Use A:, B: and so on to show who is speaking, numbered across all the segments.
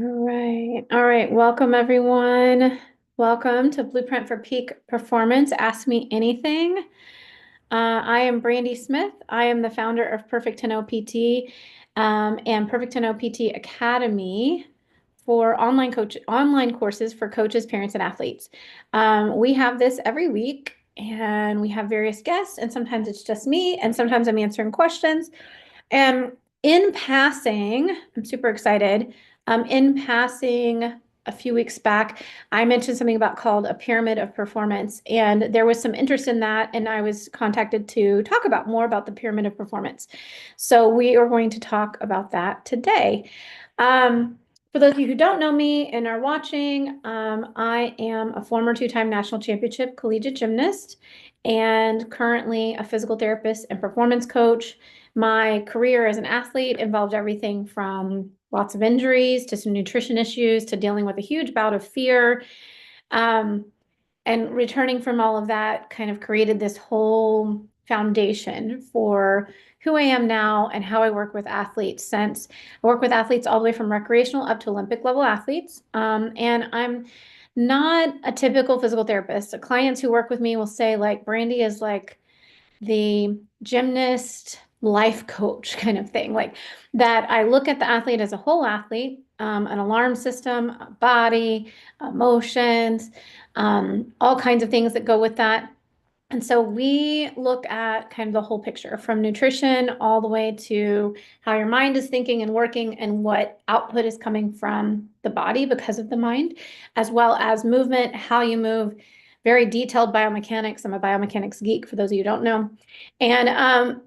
A: All right. All right. Welcome, everyone. Welcome to Blueprint for Peak Performance. Ask Me Anything. I am Brandi Smith. I am the founder of Perfect 10 PT and Perfect 10 PT Academy for online courses for coaches, parents, and athletes. We have this every week, and we have various guests, and sometimes it's just me, and sometimes I'm answering questions. And in passing, I'm super excited. In passing, a few weeks back, I mentioned something about called a pyramid of performance, and there was some interest in that, and I was contacted to talk about more about the pyramid of performance. So we are going to talk about that today. For those of you who don't know me and are watching, I am a former two-time national championship collegiate gymnast and currently a physical therapist and performance coach. My career as an athlete involved everything from lots of injuries to some nutrition issues to dealing with a huge bout of fear. And returning from all of that kind of created this whole foundation for who I am now and how I work with athletes, since I work with athletes all the way from recreational up to Olympic level athletes. And I'm not a typical physical therapist. The clients who work with me will say, like, Brandy is like the gymnast life coach kind of thing, like that. I look at the athlete as a whole athlete, an alarm system, a body, emotions, all kinds of things that go with that. And so we look at kind of the whole picture from nutrition all the way to how your mind is thinking and working and what output is coming from the body because of the mind, as well as movement, how you move, very detailed biomechanics. I'm a biomechanics geek, for those of you who don't know. And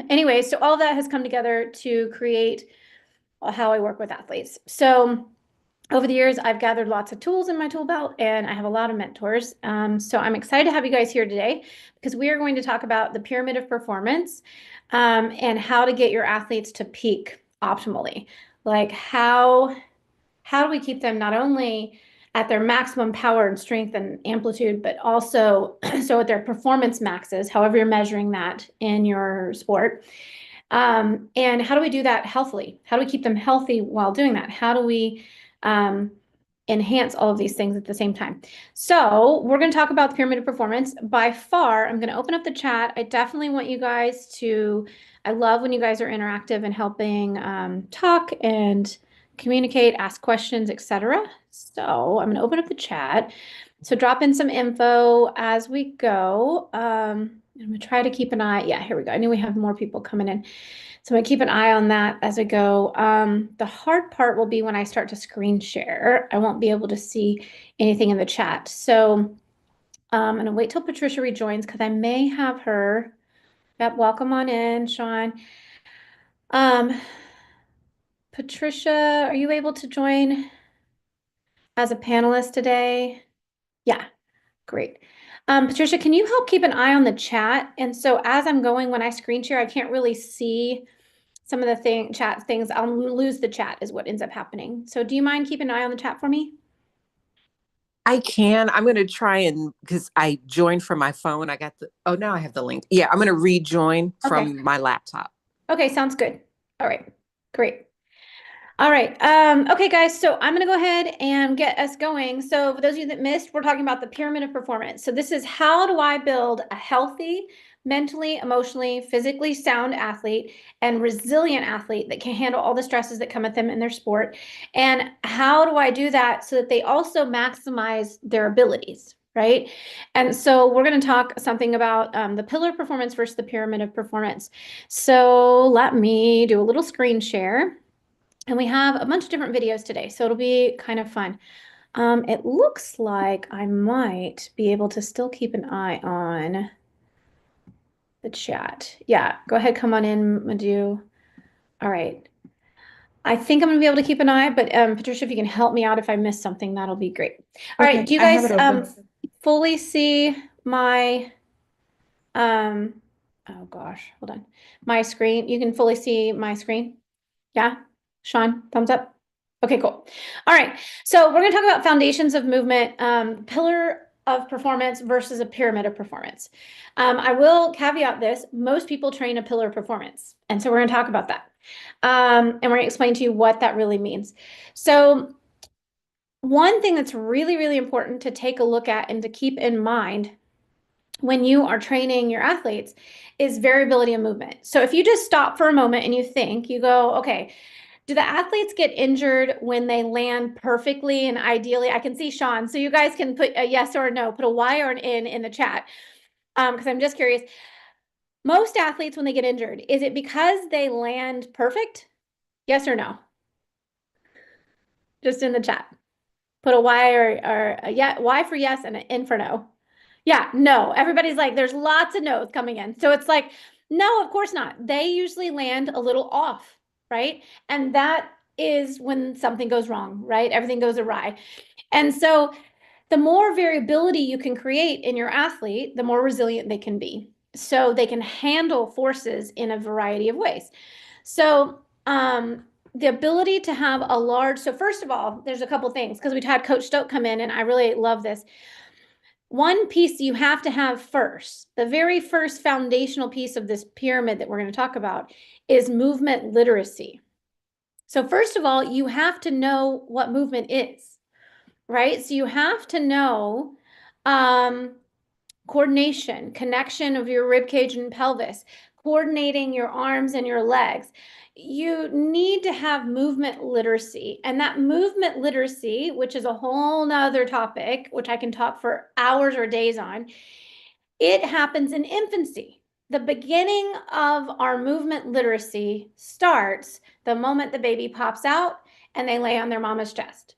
A: anyway, so all that has come together to create how I work with athletes. So over the years, I've gathered lots of tools in my tool belt, and I have a lot of mentors. So I'm excited to have you guys here today because we are going to talk about the pyramid of performance and how to get your athletes to peak optimally. Like how do we keep them not only at their maximum power and strength and amplitude, but also so at their performance maxes, however you're measuring that in your sport. And how do we do that healthily? How do we keep them healthy while doing that? How do we enhance all of these things at the same time? So we're going to talk about the pyramid of performance. By far, I'm going to open up the chat. I definitely want you guys to, I love when you guys are interactive and helping talk and communicate, ask questions, etc. So I'm going to open up the chat. So drop in some info as we go. I'm going to try to keep an eye. Yeah, here we go. I knew we have more people coming in. So I'm going to keep an eye on that as I go. The hard part will be when I start to screen share. I won't be able to see anything in the chat. So I'm going to wait till Patricia rejoins because I may have her. Yep, welcome on in, Sean. Patricia, are you able to join as a panelist today? Yeah, great. Patricia, can you help keep an eye on the chat? And so as I'm going, when I screen share, I can't really see some of the chat things. I'll lose the chat is what ends up happening. So do you mind keeping an eye on the chat for me?
B: I can. I'm going to try and because I joined from my phone. Now I have the link. Yeah, I'm going to rejoin
A: Okay.
B: from my laptop.
A: Okay, sounds good. All right, great. All right. Okay, guys, so I'm going to go ahead and get us going. So for those of you that missed, we're talking about the pyramid of performance. So this is how do I build a healthy, mentally, emotionally, physically sound athlete and resilient athlete that can handle all the stresses that come at them in their sport? And how do I do that so that they also maximize their abilities? Right. And so we're going to talk something about the pillar of performance versus the pyramid of performance. So let me do a little screen share. And we have a bunch of different videos today, so it'll be kind of fun. It looks like I might be able to still keep an eye on the chat. Yeah, go ahead, come on in, Madhu. All right. I think I'm gonna be able to keep an eye, but Patricia, if you can help me out if I miss something, that'll be great. All right,
C: Okay,
A: do you
C: I have
A: guys
C: it open.
A: fully see my oh gosh, hold on. My screen. You can fully see my screen? Yeah? Sean, thumbs up? Okay, cool. All right. So we're going to talk about foundations of movement, pillar of performance versus a pyramid of performance. I will caveat this. Most people train a pillar of performance. And so we're going to talk about that. And we're going to explain to you what that really means. So one thing that's really, really important to take a look at and to keep in mind when you are training your athletes is variability of movement. So if you just stop for a moment and you think, you go, okay, do the athletes get injured when they land perfectly and ideally? I can see Sean, so you guys can put a yes or a no, put a Y or an in the chat, because I'm just curious. Most athletes, when they get injured, is it because they land perfect? Yes or no? Just in the chat. Put a Y or a yeah, Y for yes and an N for no. Yeah, no. Everybody's like, there's lots of no's coming in. So it's like, no, of course not. They usually land a little off, right? And that is when something goes wrong, right? Everything goes awry. And so the more variability you can create in your athlete, the more resilient they can be. So they can handle forces in a variety of ways. So, the ability to have a large, so first of all, there's a couple things because we had Coach Stoke come in and I really love this. One piece you have to have first, the very first foundational piece of this pyramid that we're going to talk about is movement literacy. So first of all, you have to know what movement is, right? So you have to know coordination, connection of your rib cage and pelvis, coordinating your arms and your legs. You need to have movement literacy. And that movement literacy, which is a whole nother topic, which I can talk for hours or days on, it happens in infancy. The beginning of our movement literacy starts the moment the baby pops out and they lay on their mama's chest,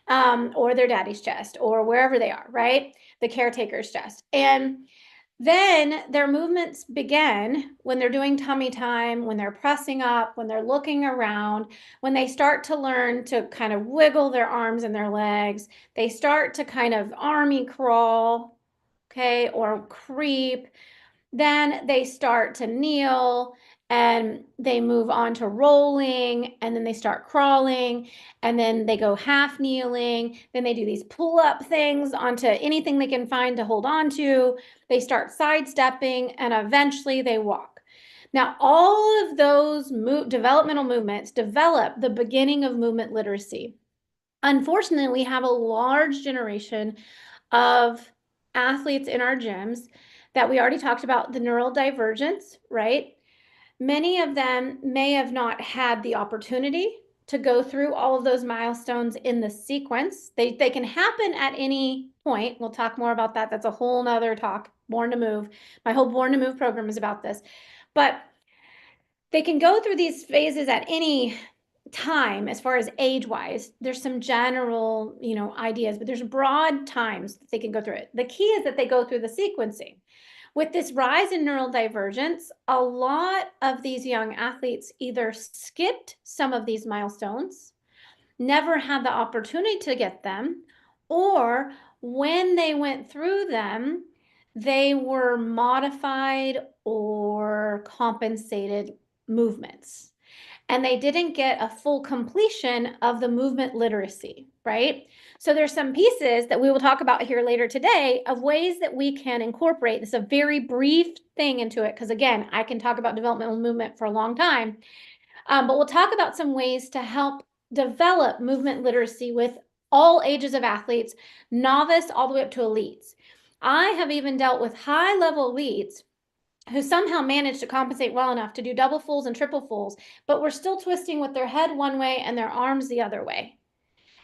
A: or their daddy's chest, or wherever they are, right? The caretaker's chest. And then their movements begin when they're doing tummy time, when they're pressing up, when they're looking around, when they start to learn to kind of wiggle their arms and their legs. They start to kind of army crawl, okay, or creep. Then they start to kneel and they move on to rolling, and then they start crawling, and then they go half kneeling. Then they do these pull up things onto anything they can find to hold on to. They start sidestepping, and eventually they walk. Now, all of those developmental movements develop the beginning of movement literacy. Unfortunately, we have a large generation of athletes in our gyms that we already talked about the neural divergence, right? Many of them may have not had the opportunity to go through all of those milestones in the sequence. They can happen at any point. We'll talk more about that. That's a whole nother talk. Born to Move. My whole Born to Move program is about this. But they can go through these phases at any time as far as age wise. There's some general, ideas, but there's broad times that they can go through it. The key is that they go through the sequencing. With this rise in neural divergence, a lot of these young athletes either skipped some of these milestones, never had the opportunity to get them, or when they went through them, they were modified or compensated movements. And they didn't get a full completion of the movement literacy, right? So there's some pieces that we will talk about here later today of ways that we can incorporate this, a very brief thing into it, because again, I can talk about developmental movement for a long time, but we'll talk about some ways to help develop movement literacy with all ages of athletes, novice all the way up to elites. I have even dealt with high-level elites who somehow managed to compensate well enough to do double fulls and triple fulls, but were still twisting with their head one way and their arms the other way.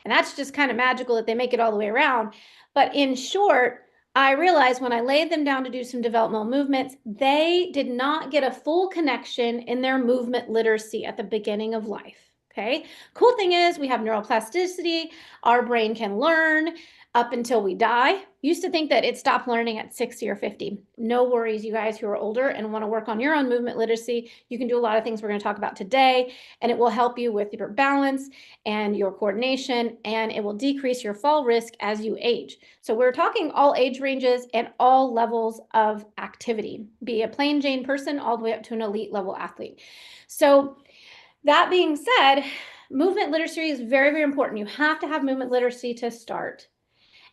A: And that's just kind of magical that they make it all the way around. But in short, I realized when I laid them down to do some developmental movements, they did not get a full connection in their movement literacy at the beginning of life. Okay. Cool thing is we have neuroplasticity. Our brain can learn up until we die. Used to think that it stopped learning at 60 or 50. No worries, you guys who are older and want to work on your own movement literacy. You can do a lot of things we're going to talk about today, and it will help you with your balance and your coordination, and it will decrease your fall risk as you age. So we're talking all age ranges and all levels of activity, be a plain Jane person all the way up to an elite level athlete. So that being said, movement literacy is very, very important. You have to have movement literacy to start.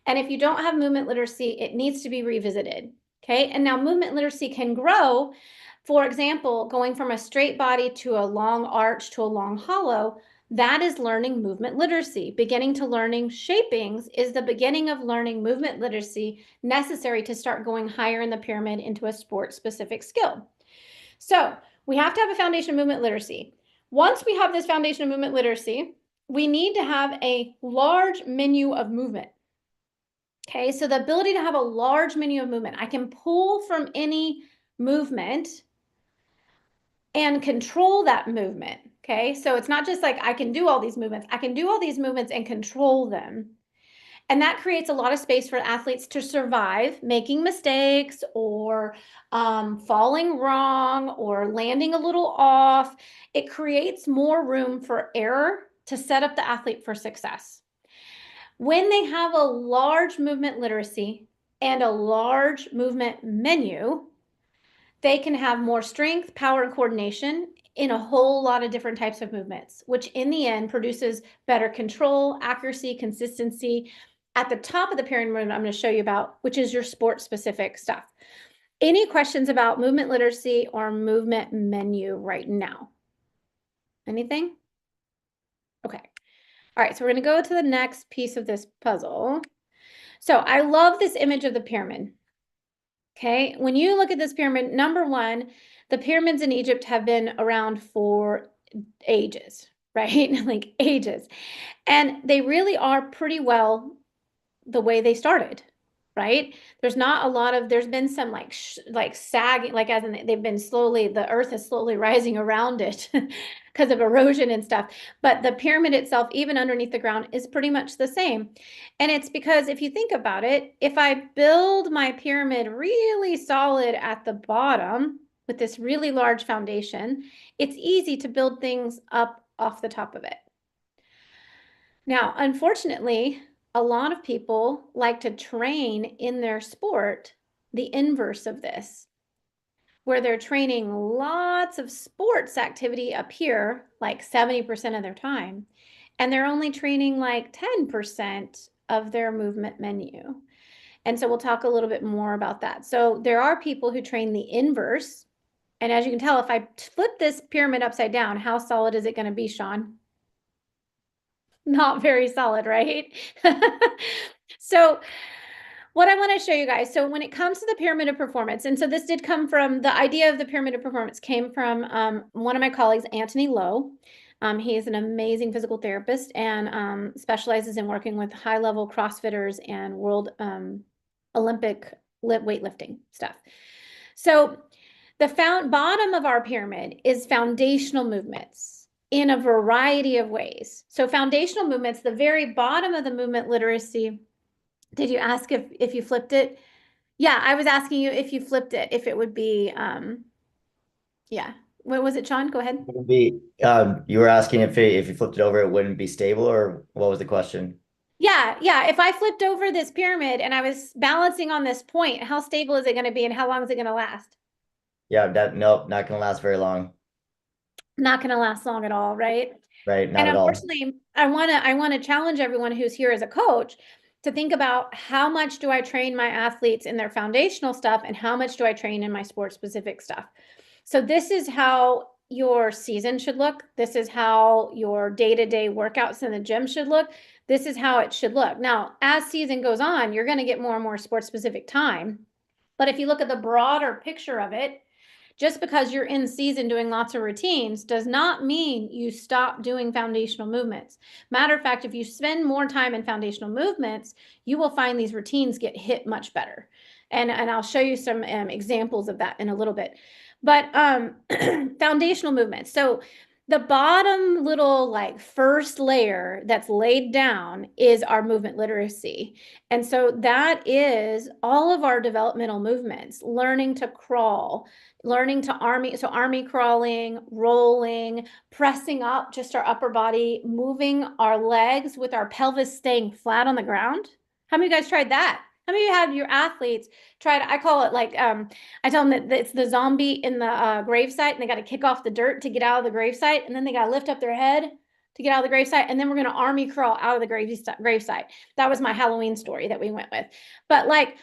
A: And if you don't have movement literacy, it needs to be revisited. Okay. And now movement literacy can grow For example, going from a straight body to a long arch to a long hollow, that is learning movement literacy. Beginning to learning shapings is the beginning of learning movement literacy necessary to start going higher in the pyramid into a sport-specific skill. So we have to have a foundation of movement literacy. Once we have this foundation of movement literacy, we need to have a large menu of movement. Okay, so the ability to have a large menu of movement. I can pull from any movement and control that movement. Okay, so it's not just like I can do all these movements. I can do all these movements and control them. And that creates a lot of space for athletes to survive making mistakes or falling wrong or landing a little off. It creates more room for error to set up the athlete for success. When they have a large movement literacy and a large movement menu, they can have more strength, power, and coordination in a whole lot of different types of movements, which in the end produces better control, accuracy, consistency. At the top of the pyramid, I'm going to show you about, which is your sport-specific stuff. Any questions about movement literacy or movement menu right now? Anything? Okay. All right, so we're going to go to the next piece of this puzzle. So I love this image of the pyramid. Okay, when you look at this pyramid, number one, the pyramids in Egypt have been around for ages, right? Like ages. And they really are pretty well the way they started, right? There's not a lot of, there's been some like sagging, like as in they've been slowly, the earth is slowly rising around it because of erosion and stuff. But the pyramid itself, even underneath the ground, is pretty much the same. And it's because if you think about it, if I build my pyramid really solid at the bottom with this really large foundation, it's easy to build things up off the top of it. Now, unfortunately, a lot of people like to train in their sport the inverse of this, where they're training lots of sports activity up here, like 70% of their time, and they're only training like 10% of their movement menu. And so we'll talk a little bit more about that. So there are people who train the inverse. And as you can tell, if I flip this pyramid upside down, how solid is it going to be, Sean? Not very solid, right? So what I want to show you guys, so when it comes to the pyramid of performance, and so this did come from, the idea of the pyramid of performance came from one of my colleagues, Anthony Lowe. He is an amazing physical therapist and specializes in working with high-level CrossFitters and world Olympic weightlifting stuff. So the bottom of our pyramid is foundational movements in a variety of ways. So foundational movements, the very bottom of the movement literacy. Did you ask if you flipped it? Yeah, I was asking you if you flipped it, if it would be, yeah. What was it, Sean? Go ahead.
C: Would be you were asking if you flipped it over, it wouldn't be stable, or what was the question?
A: Yeah, yeah. If I flipped over this pyramid and I was balancing on this point, how stable is it going to be and how long is it going to last?
C: Yeah, that nope, not gonna last very long.
A: Not going to last long at all, right?
C: Right? Not
A: And
C: at all.
A: unfortunately, I want to challenge everyone who's here as a coach to think about how much do I train my athletes in their foundational stuff and how much do I train in my sport specific stuff. So this is how your season should look. This is how your day-to-day workouts in the gym should look. This is how it should look. Now, as season goes on, you're going to get more and more sport specific time. But if you look at the broader picture of it, just because you're in season doing lots of routines does not mean you stop doing foundational movements. Matter of fact, if you spend more time in foundational movements, you will find these routines get hit much better. And I'll show you some examples of that in a little bit. But foundational movements. So the bottom little like first layer that's laid down is our movement literacy. And so that is all of our developmental movements, learning to crawl, learning to army, so army crawling, rolling, pressing up just our upper body, moving our legs with our pelvis staying flat on the ground. How many of you guys tried that? How many of you have your athletes tried? I call it like, I tell them that it's the zombie in the gravesite and they got to kick off the dirt to get out of the gravesite. And then they got to lift up their head to get out of the gravesite. And then we're going to army crawl out of the gravesite. That was my Halloween story that we went with. But like,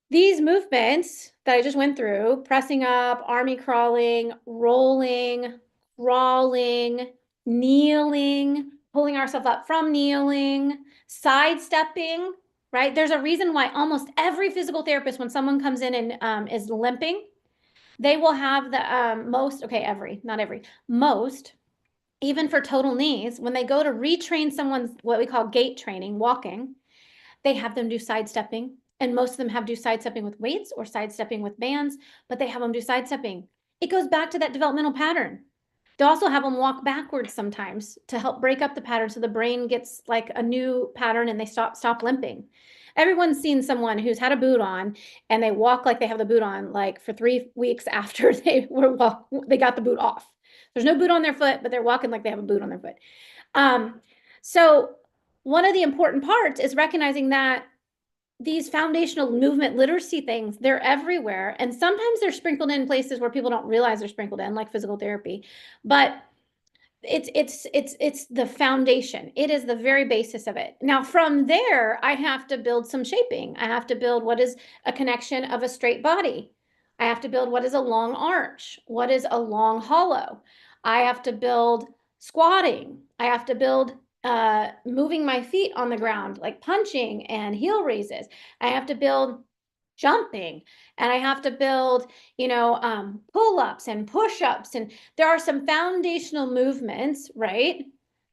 A: these movements that I just went through, pressing up, army crawling, rolling, crawling, kneeling, pulling ourselves up from kneeling, sidestepping, right? There's a reason why almost every physical therapist, when someone comes in and is limping, they will have the most, okay, not every, most, even for total knees, when they go to retrain someone's what we call gait training, walking, they have them do sidestepping. And most of them have do sidestepping with weights or sidestepping with bands, but they have them do sidestepping. It goes back to that developmental pattern. They also have them walk backwards sometimes to help break up the pattern so the brain gets like a new pattern and they stop limping. Everyone's seen someone who's had a boot on and they walk like they have the boot on like for 3 weeks after they got the boot off. There's no boot on their foot, but they're walking like they have a boot on their foot. So one of the important parts is recognizing that these foundational movement literacy things, they're everywhere. And sometimes they're sprinkled in places where people don't realize they're sprinkled in, like physical therapy. But it's the foundation. It is the very basis of it. Now, from there, I have to build some shaping. I have to build what is a connection of a straight body. I have to build what is a long arch, what is a long hollow. I have to build squatting. I have to build moving my feet on the ground, like punching and heel raises. I have to build jumping, and I have to build, pull-ups and push-ups. And there are some foundational movements, right,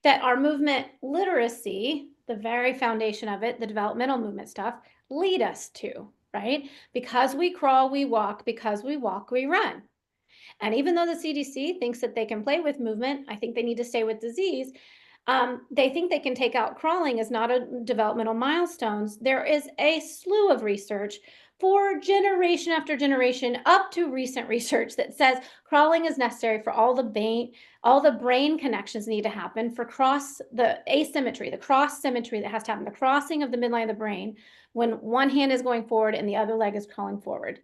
A: that are movement literacy, the very foundation of it, the developmental movement stuff, lead us to, right? Because we crawl, we walk, because we walk, we run. And even though the CDC thinks that they can play with movement, I think they need to stay with disease. They think they can take out crawling as not a developmental milestones. There is a slew of research for generation after generation, up to recent research that says crawling is necessary for all the brain connections need to happen for the asymmetry, the cross symmetry that has to happen, the crossing of the midline of the brain when one hand is going forward and the other leg is crawling forward.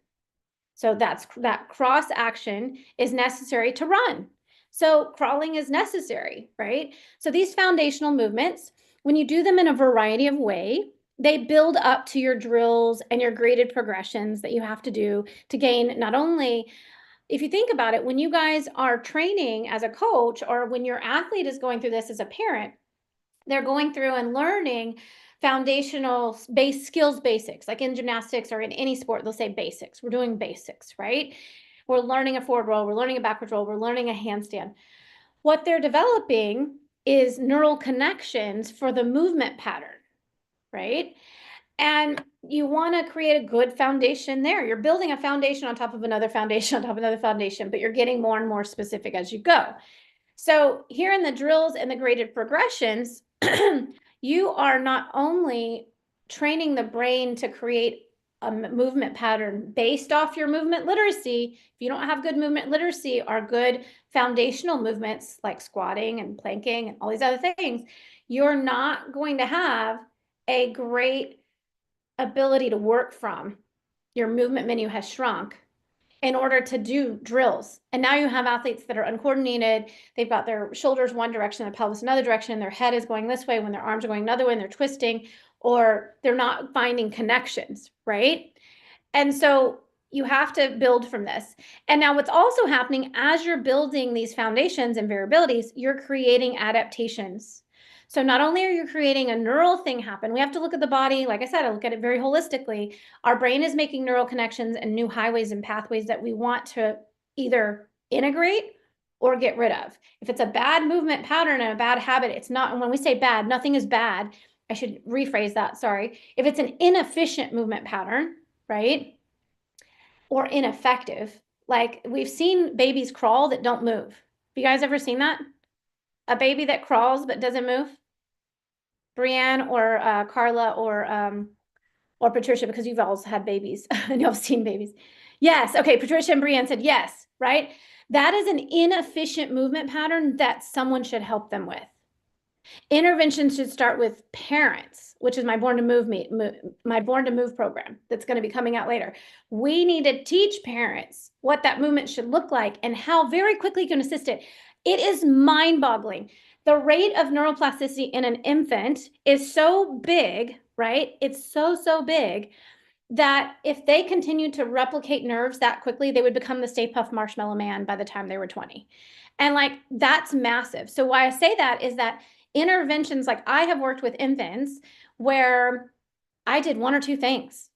A: So that cross action is necessary to run. So crawling is necessary, right? So these foundational movements, when you do them in a variety of ways, they build up to your drills and your graded progressions that you have to do to gain not only, if you think about it, when you guys are training as a coach or when your athlete is going through this as a parent, they're going through and learning foundational skills basics, like in gymnastics or in any sport, they'll say basics. We're doing basics, right? We're learning a forward roll, we're learning a backwards roll, we're learning a handstand. What they're developing is neural connections for the movement pattern, right? And you want to create a good foundation there. You're building a foundation on top of another foundation on top of another foundation, but you're getting more and more specific as you go. So here in the drills and the graded progressions, you are not only training the brain to create a movement pattern based off your movement literacy. If you don't have good movement literacy or good foundational movements like squatting and planking and all these other things, you're not going to have a great ability to work from. Your movement menu has shrunk in order to do drills. And now you have athletes that are uncoordinated. They've got their shoulders one direction, their pelvis another direction, and their head is going this way when their arms are going another way and they're twisting, or they're not finding connections, right? And so you have to build from this. And now what's also happening as you're building these foundations and variabilities, you're creating adaptations. So not only are you creating a neural thing happen, we have to look at the body. Like I said, I look at it very holistically. Our brain is making neural connections and new highways and pathways that we want to either integrate or get rid of. If it's a bad movement pattern and a bad habit, it's not, and when we say bad, nothing is bad. I should rephrase that, sorry. If it's an inefficient movement pattern, right? Or ineffective, like we've seen babies crawl that don't move. Have you guys ever seen that? A baby that crawls but doesn't move? Brienne or Carla or Patricia, because you've all had babies and you've seen babies. Yes. Okay. Patricia and Brienne said yes, right? That is an inefficient movement pattern that someone should help them with. Intervention should start with parents, which is my Born to Move program that's going to be coming out later. We need to teach parents what that movement should look like and how very quickly you can assist it. It is mind-boggling. The rate of neuroplasticity in an infant is so big, right? It's so big that if they continued to replicate nerves that quickly, they would become the Stay Puft Marshmallow Man by the time they were 20. And like, that's massive. So why I say that is that interventions, like I have worked with infants where I did one or two things.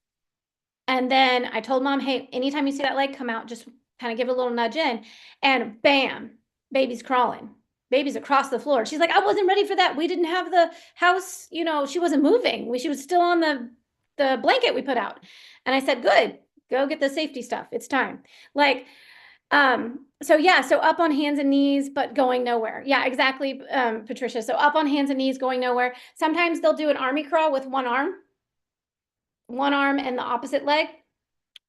A: And then I told mom, hey, anytime you see that leg come out, just kind of give it a little nudge in, and bam, baby's crawling. Baby's across the floor. She's like, I wasn't ready for that. We didn't have the house, you know, she wasn't moving. She was still on the blanket we put out. And I said, good, go get the safety stuff. It's time. Like, so yeah, so up on hands and knees, but going nowhere. Yeah, exactly, Patricia. So up on hands and knees, going nowhere. Sometimes they'll do an army crawl with one arm and the opposite leg,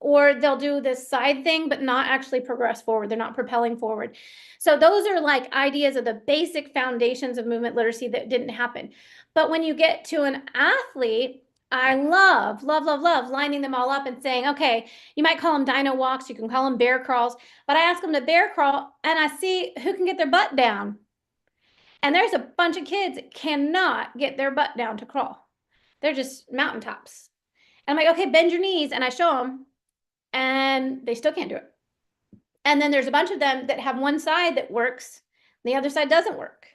A: or they'll do this side thing, but not actually progress forward. They're not propelling forward. So those are like ideas of the basic foundations of movement literacy that didn't happen. But when you get to an athlete, I love lining them all up and saying, okay, you might call them dino walks, you can call them bear crawls, but I ask them to bear crawl and I see who can get their butt down. And there's a bunch of kids that cannot get their butt down to crawl. They're just mountaintops. And I'm like, okay, bend your knees. And I show them and they still can't do it. And then there's a bunch of them that have one side that works, the other side doesn't work.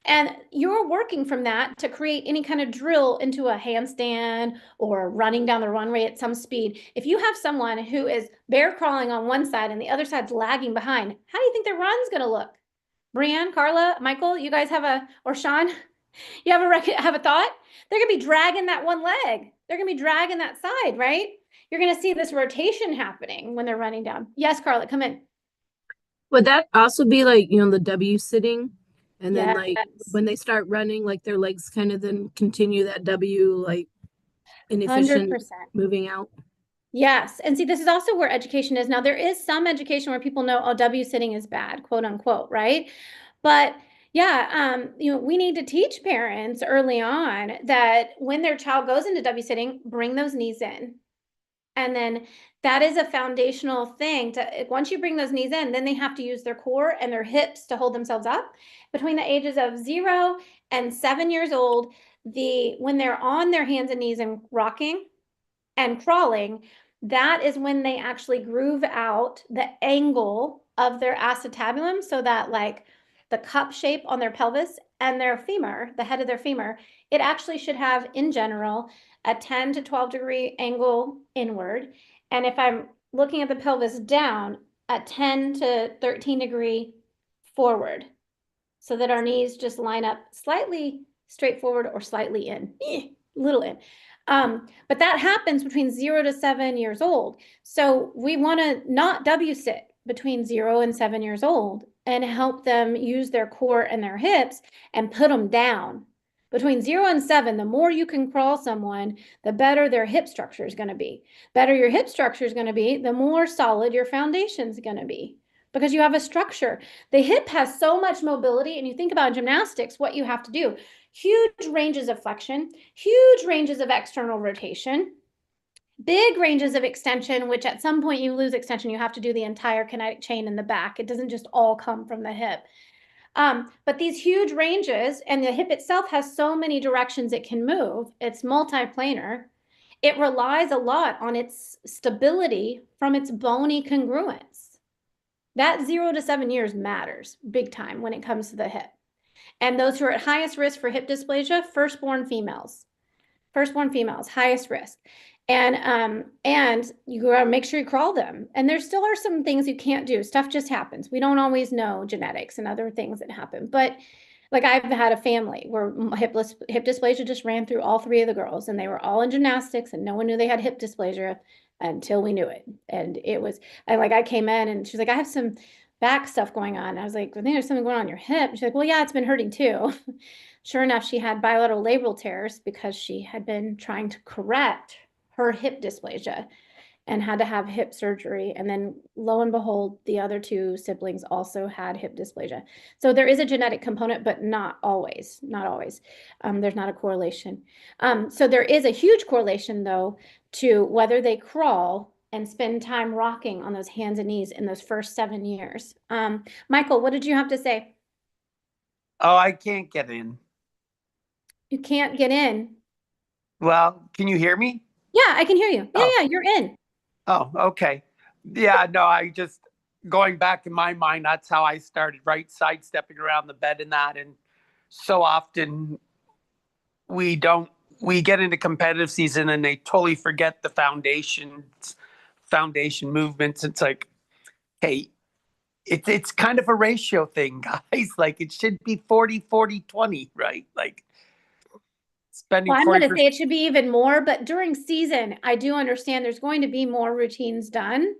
A: And you're working from that to create any kind of drill into a handstand or running down the runway at some speed. If you have someone who is bear crawling on one side and the other side's lagging behind, how do you think their run's going to look? Brianne, Carla, Michael, you guys or Sean, you have a thought? They're going to be dragging that one leg. They're going to be dragging that side, right? You're going to see this rotation happening when they're running down. Yes, Carla, come in.
D: Would that also be like, the W sitting? And then
A: Yes.
D: like when they start running, like their legs kind of then continue that W, like inefficient
A: 100%.
D: moving out?
A: Yes. And see, this is also where education is. Now, there is some education where people know, oh, W sitting is bad, quote unquote, right? But yeah, we need to teach parents early on that when their child goes into W sitting, bring those knees in. And then that is a foundational thing once you bring those knees in, then they have to use their core and their hips to hold themselves up. Between the ages of 0 and 7 years old, when they're on their hands and knees and rocking and crawling, that is when they actually groove out the angle of their acetabulum, so that like the cup shape on their pelvis and their femur, the head of their femur, it actually should have in general a 10 to 12 degree angle inward. And if I'm looking at the pelvis down, a 10 to 13 degree forward, so that our knees just line up slightly straight forward or slightly in, little in. But that happens between 0 to 7 years old. So we want to not W sit between 0 and 7 years old and help them use their core and their hips and put them down. Between 0 and 7, the more you can crawl someone, the better their hip structure is going to be. Better your hip structure is going to be, the more solid your foundation is going to be, because you have a structure. The hip has so much mobility, and you think about gymnastics, what you have to do. Huge ranges of flexion, huge ranges of external rotation, big ranges of extension, which at some point you lose extension. You have to do the entire kinetic chain in the back. It doesn't just all come from the hip. But these huge ranges, and the hip itself has so many directions it can move. It's multiplanar. It relies a lot on its stability from its bony congruence. That 0 to 7 years matters big time when it comes to the hip. And those who are at highest risk for hip dysplasia, firstborn females, highest risk. And you gotta make sure you crawl them. And there still are some things you can't do. Stuff just happens. We don't always know genetics and other things that happen. But like I've had a family where hip dysplasia just ran through all 3 of the girls, and they were all in gymnastics, and no one knew they had hip dysplasia until we knew it. And I came in and she's like, I have some back stuff going on. I was like, I think there's something going on in your hip. She's like, well, yeah, it's been hurting too. Sure enough, she had bilateral labral tears because she had been trying to correct her hip dysplasia and had to have hip surgery. And then lo and behold, the other 2 siblings also had hip dysplasia. So there is a genetic component, but not always. There's not a correlation. So there is a huge correlation though to whether they crawl and spend time rocking on those hands and knees in those first 7 years. Michael, what did you have to say?
E: Oh, I can't get in.
A: You can't get in.
E: Well, can you hear me?
A: Yeah, I can hear you. Yeah,
E: Oh.
A: yeah, you're in.
E: Oh, okay. Yeah, no, I just going back in my mind, that's how I started, right? Sidestepping around the bed and that. And so often we don't, we get into competitive season and they totally forget the foundation movements. It's like, hey, it's kind of a ratio thing, guys. Like it should be 40-40-20, right? Like spending
A: Well, I'm going to
E: 40%.
A: say it should be even more, but during season, I do understand there's going to be more routines done.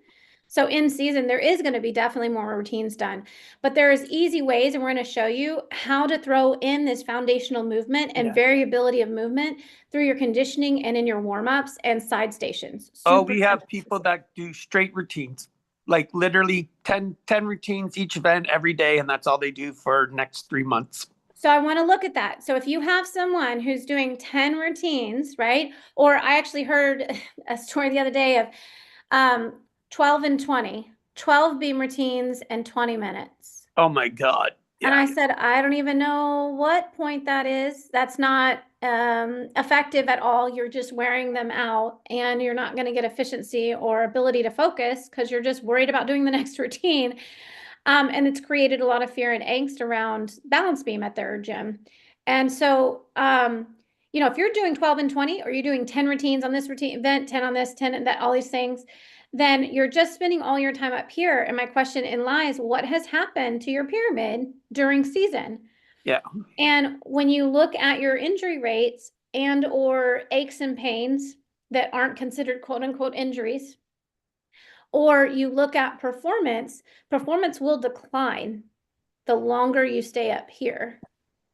A: So in season, there is going to be definitely more routines done, but there's easy ways, and we're going to show you how to throw in this foundational movement and variability of movement through your conditioning and in your warm-ups and side stations.
E: Oh,
A: Super
E: we have
A: simple.
E: people that do straight routines, like literally 10 routines each event every day, and that's all they do for next 3 months.
A: So I want to look at that. So if you have someone who's doing 10 routines, right? Or I actually heard a story the other day of 12 and 20, 12 beam routines and 20 minutes.
E: Oh my God.
A: And
E: Yeah.
A: I said, I don't even know what point that is. That's not effective at all. You're just wearing them out and you're not going to get efficiency or ability to focus because you're just worried about doing the next routine. And it's created a lot of fear and angst around balance beam at their gym. And so, you know, if you're doing 12 and 20, or you're doing 10 routines on this routine event, 10 on this, 10 and that, all these things, then you're just spending all your time up here. And my question in lies, what has happened to your pyramid during season?
E: Yeah.
A: And when you look at your injury rates and or aches and pains that aren't considered quote unquote injuries, or you look at performance will decline the longer you stay up here.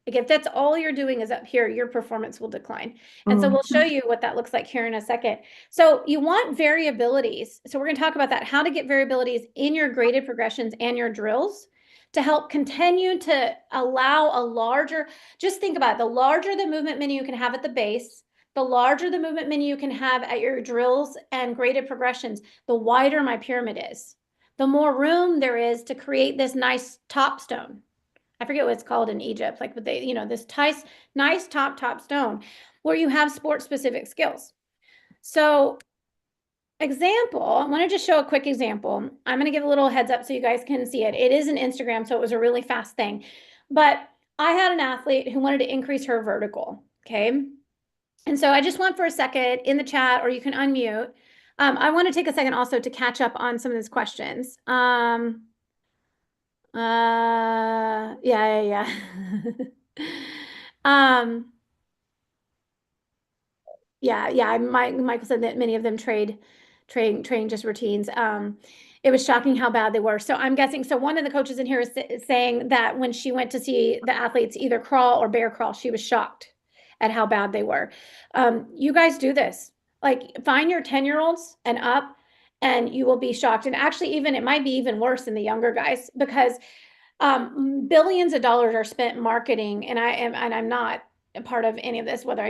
A: Like if that's all you're doing is up here, your performance will decline. And so we'll show you what that looks like here in a second. So you want variabilities. So we're going to talk about that, how to get variabilities in your graded progressions and your drills to help continue to allow a larger, just think about it, the larger the movement menu you can have at the base, the larger the movement menu you can have at your drills and graded progressions, the wider my pyramid is, the more room there is to create this nice top stone. I forget what it's called in Egypt, like, but they, you know, this nice top stone where you have sport specific skills. So example, I want to just show a quick example. I'm going to give a little heads up so you guys can see it. It is an Instagram, so it was a really fast thing, but I had an athlete who wanted to increase her vertical. Okay. And so I just want for a second in the chat, or you can unmute. I want to take a second also to catch up on some of these questions. Yeah. Yeah. Michael said that many of them train just routines. It was shocking how bad they were. So I'm guessing, so one of the coaches in here is saying that when she went to see the athletes either crawl or bear crawl, she was shocked at how bad they were. You guys do this. Like find your 10-year-olds and up, and you will be shocked. And actually, even it might be even worse in the younger guys, because billions of dollars are spent marketing, and I'm not a part of any of this, whether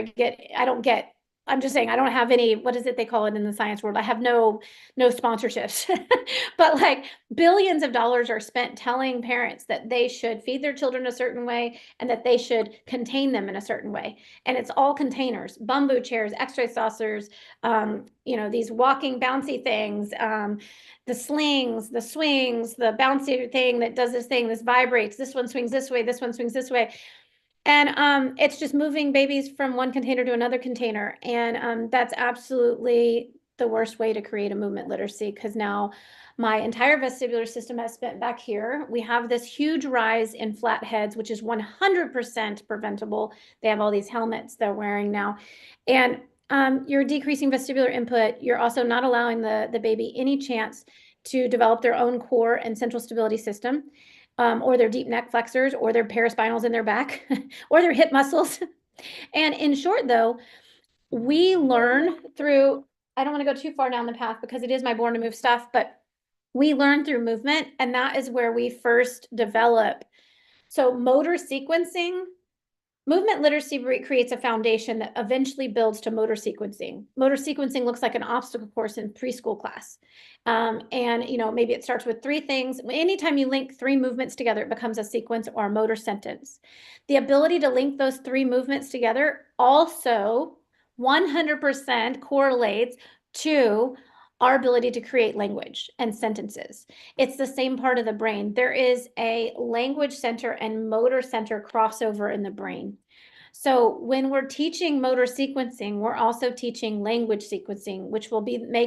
A: I'm just saying I don't have any, what is it they call it in the science world? I have no sponsorships, but like billions of dollars are spent telling parents that they should feed their children a certain way and that they should contain them in a certain way. And it's all containers, bamboo chairs, x-ray saucers, you know, these walking bouncy things, the slings, the swings, the bouncy thing that does this thing, this vibrates, this one swings this way, this one swings this way. And it's just moving babies from one container to another container. And that's absolutely the worst way to create a movement literacy, because now my entire vestibular system has spent back here. We have this huge rise in flat heads, which is 100% preventable. They have all these helmets they're wearing now. And you're decreasing vestibular input. You're also not allowing the baby any chance to develop their own core and central stability system. Or their deep neck flexors, or their paraspinals in their back, or their hip muscles. And in short, though, we learn through, I don't want to go too far down the path because it is my born to move stuff, but we learn through movement, and that is where we first develop. So motor sequencing, movement literacy creates a foundation that eventually builds to motor sequencing. Motor sequencing looks like an obstacle course in preschool class. And, you know, maybe it starts with 3 things. Anytime you link 3 movements together, it becomes a sequence or a motor sentence. The ability to link those 3 movements together also 100% correlates to our ability to create language and sentences. It's the same part of the brain. There is a language center and motor center crossover in the brain. So when we're teaching motor sequencing, we're also teaching language sequencing, which will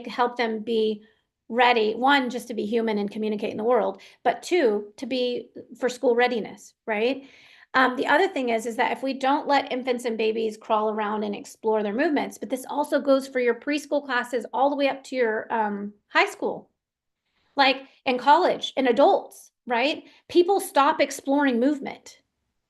A: help them be ready, one, just to be human and communicate in the world, but two, to be for school readiness, right? The other thing is that if we don't let infants and babies crawl around and explore their movements, but this also goes for your preschool classes all the way up to your high school, like in college and adults, right? People stop exploring movement.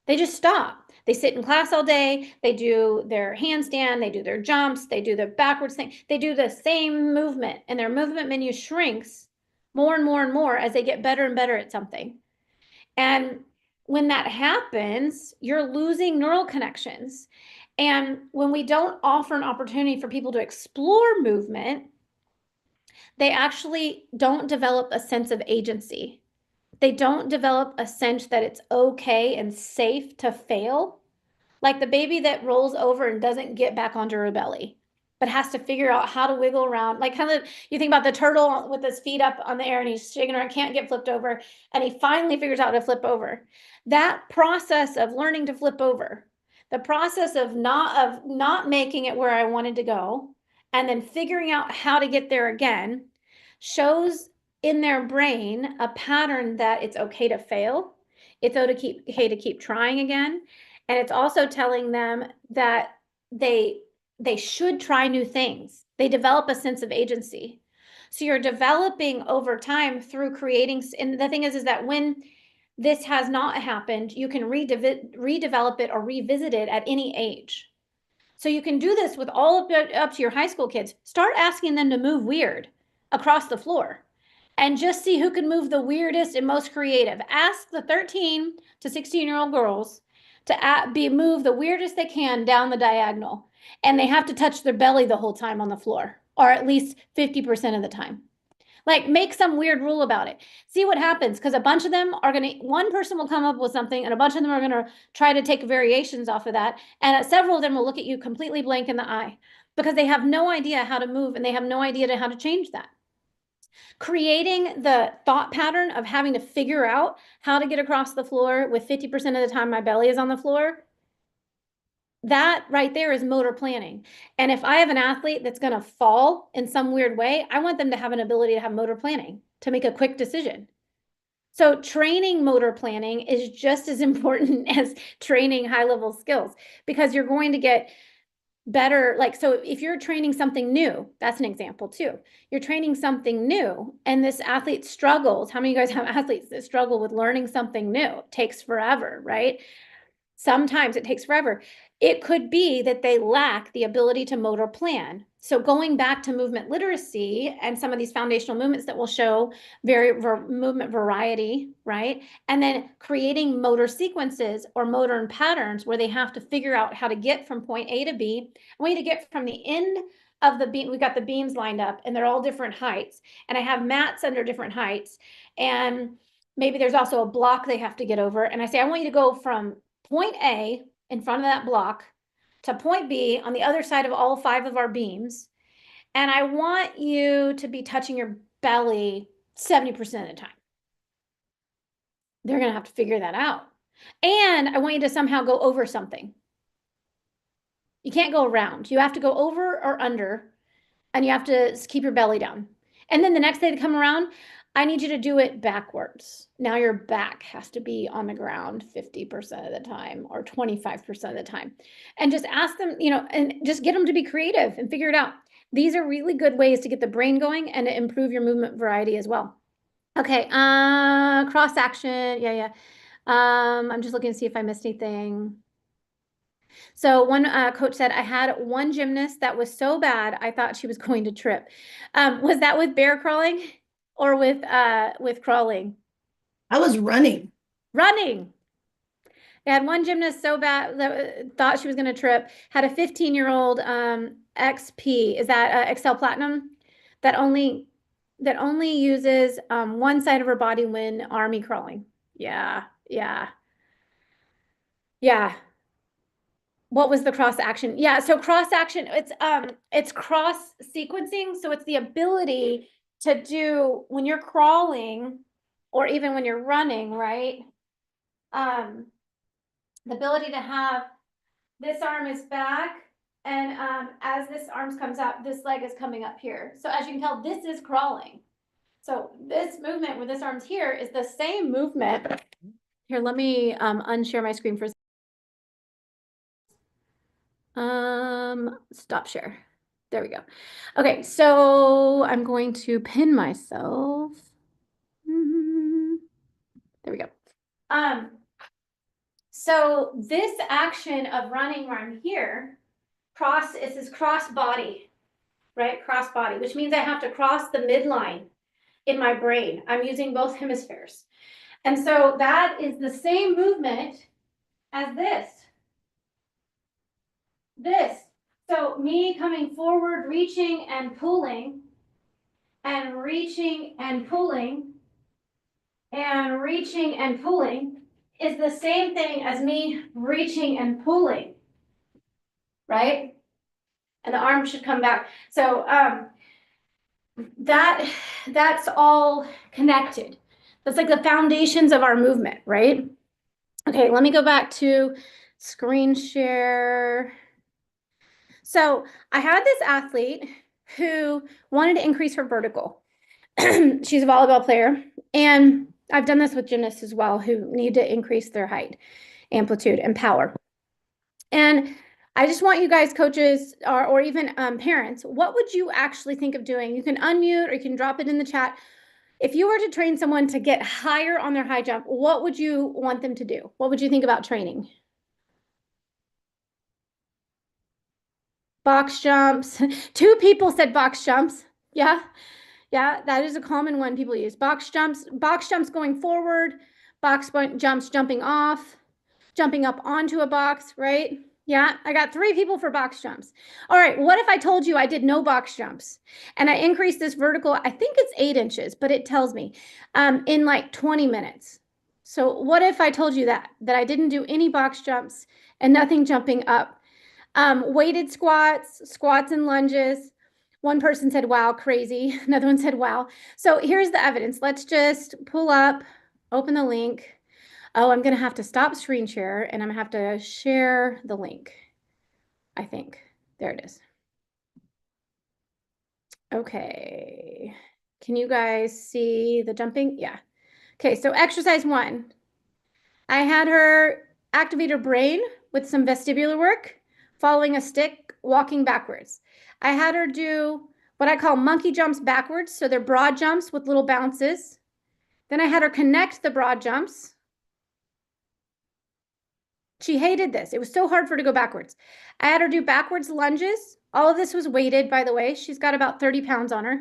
A: They just stop. They sit in class all day. They do their handstand. They do their jumps. They do the backwards thing. They do the same movement, and their movement menu shrinks more and more and more as they get better and better at something. And when that happens, you're losing neural connections. And when we don't offer an opportunity for people to explore movement, they actually don't develop a sense of agency. They don't develop a sense that it's okay and safe to fail. Like the baby that rolls over and doesn't get back onto her belly, but has to figure out how to wiggle around. Like kind of, you think about the turtle with his feet up on the air and he's shaking around, can't get flipped over. And he finally figures out how to flip over. That process of learning to flip over, the process of not making it where I wanted to go, and then figuring out how to get there again, shows in their brain a pattern that it's okay to fail. It's okay to keep trying again. And it's also telling them that they should try new things. They develop a sense of agency. So you're developing over time through creating, and the thing is that when this has not happened, you can redevelop it or revisit it at any age. So you can do this with all up to your high school kids. Start asking them to move weird across the floor and just see who can move the weirdest and most creative. Ask the 13 to 16-year-old girls to move the weirdest they can down the diagonal. And they have to touch their belly the whole time on the floor, or at least 50% of the time. Like, make some weird rule about it. See what happens, because a bunch of them are one person will come up with something, and a bunch of them are going to try to take variations off of that. And several of them will look at you completely blank in the eye because they have no idea how to move and they have no idea how to change that. Creating the thought pattern of having to figure out how to get across the floor with 50% of the time my belly is on the floor, that right there is motor planning. And if I have an athlete that's going to fall in some weird way, I want them to have an ability to have motor planning to make a quick decision. So training motor planning is just as important as training high-level skills, because you're going to get better. Like, so if you're training something new, that's an example too. You're training something new and this athlete struggles. How many of you guys have athletes that struggle with learning something new? It takes forever, right? Sometimes it takes forever. It could be that they lack the ability to motor plan. So going back to movement literacy and some of these foundational movements that will show movement variety, right? And then creating motor sequences or motor patterns where they have to figure out how to get from point A to B. We need to get from the end of the beam. We've got the beams lined up and they're all different heights. And I have mats under different heights. And maybe there's also a block they have to get over. And I say, I want you to go from point A in front of that block to point B on the other side of all 5 of our beams. And I want you to be touching your belly 70% of the time. They're going to have to figure that out. And I want you to somehow go over something. You can't go around. You have to go over or under, and you have to keep your belly down. And then the next day to come around, I need you to do it backwards. Now your back has to be on the ground 50% of the time or 25% of the time. And just ask them, and just get them to be creative and figure it out. These are really good ways to get the brain going and to improve your movement variety as well. Okay, cross action. Yeah. I'm just looking to see if I missed anything. So one coach said, I had one gymnast that was so bad, I thought she was going to trip. Was that with bear crawling or with crawling?
D: I was running.
A: Running. I had one gymnast so bad that thought she was going to trip, had a 15-year-old XP, is that Excel Platinum, that only uses one side of her body when army crawling. Yeah. What was the cross action? Yeah, so cross action, it's cross sequencing. So it's the ability to do when you're crawling or even when you're running, right? The ability to have this arm is back, and as this arm comes up, this leg is coming up here. So as you can tell, this is crawling. So this movement where this arm's here is the same movement. Here, let me unshare my screen for a stop share. There we go. Okay, so I'm going to pin myself. There we go. So this action of running where I'm here, this is cross body, right? Cross body, which means I have to cross the midline in my brain. I'm using both hemispheres. And so that is the same movement as this. So me coming forward, reaching and pulling, and reaching and pulling, and reaching and pulling is the same thing as me reaching and pulling, right? And the arm should come back. So that's all connected. That's like the foundations of our movement, right? Okay, let me go back to screen share. So I had this athlete who wanted to increase her vertical. She's a volleyball player, and I've done this with gymnasts as well who need to increase their height, amplitude, and power. And I just want you guys, coaches, or even parents, what would you actually think of doing? You can unmute or you can drop it in the chat. If you were to train someone to get higher on their high jump, what would you want them to do? What would you think about training? Box jumps. 2 people said box jumps. Yeah. Yeah, that is a common one people use. Box jumps going forward, box jumps jumping off, jumping up onto a box, right? Yeah, I got 3 people for box jumps. All right, what if I told you I did no box jumps and I increased this vertical, I think it's 8 inches, but it tells me in like 20 minutes. So what if I told you that I didn't do any box jumps and nothing jumping up? Weighted squats and lunges. One person said, wow, crazy. Another one said, wow. So here's the evidence. Let's just pull up, open the link. Oh, I'm going to have to stop screen share and I'm going to have to share the link. I think. There it is. Okay. Can you guys see the jumping? Yeah. Okay, so exercise 1. I had her activate her brain with some vestibular work, following a stick, walking backwards. I had her do what I call monkey jumps backwards. So they're broad jumps with little bounces. Then I had her connect the broad jumps. She hated this. It was so hard for her to go backwards. I had her do backwards lunges. All of this was weighted, by the way. She's got about 30 pounds on her.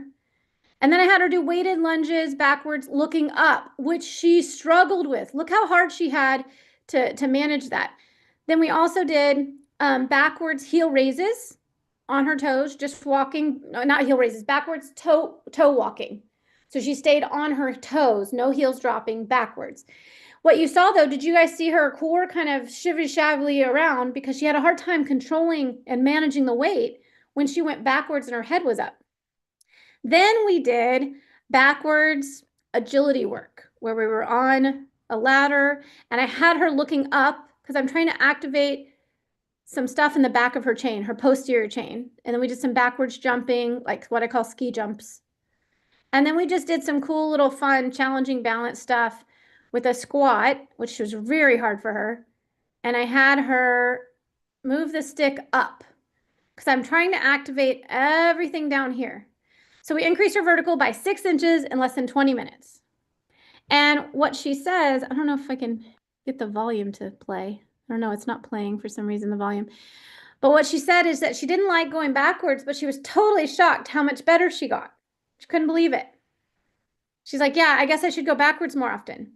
A: And then I had her do weighted lunges backwards, looking up, which she struggled with. Look how hard she had to manage that. Then we also did backwards heel raises on her toes, just walking, not heel raises, backwards toe walking. So she stayed on her toes, no heels dropping, backwards. What you saw though, did you guys see her core kind of shivvy-shavvy around because she had a hard time controlling and managing the weight when she went backwards and her head was up? Then we did backwards agility work where we were on a ladder and I had her looking up because I'm trying to activate some stuff in the back of her chain, her posterior chain. And then we did some backwards jumping, like what I call ski jumps. And then we just did some cool little fun, challenging balance stuff with a squat, which was very hard for her. And I had her move the stick up because I'm trying to activate everything down here. So we increased her vertical by 6 inches in less than 20 minutes. And what she says, I don't know if I can get the volume to play. I don't know, it's not playing for some reason, the volume. But what she said is that she didn't like going backwards, but she was totally shocked how much better she got. She couldn't believe it. She's like, yeah, I guess I should go backwards more often.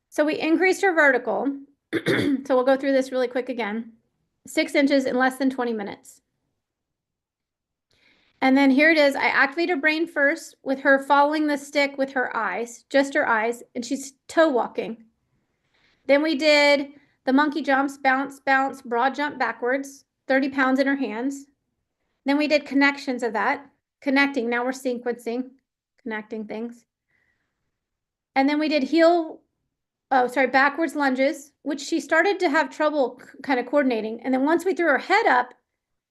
A: So we increased her vertical. So we'll go through this really quick again. 6 inches in less than 20 minutes. And then here it is. I activate her brain first with her following the stick with her eyes, just her eyes, and she's toe walking. Then we did The monkey jumps, bounce, bounce, broad jump backwards, 30 pounds in her hands. Then we did connections of that, connecting. Now we're sequencing, connecting things. And then we did backwards lunges, which she started to have trouble kind of coordinating. And then once we threw her head up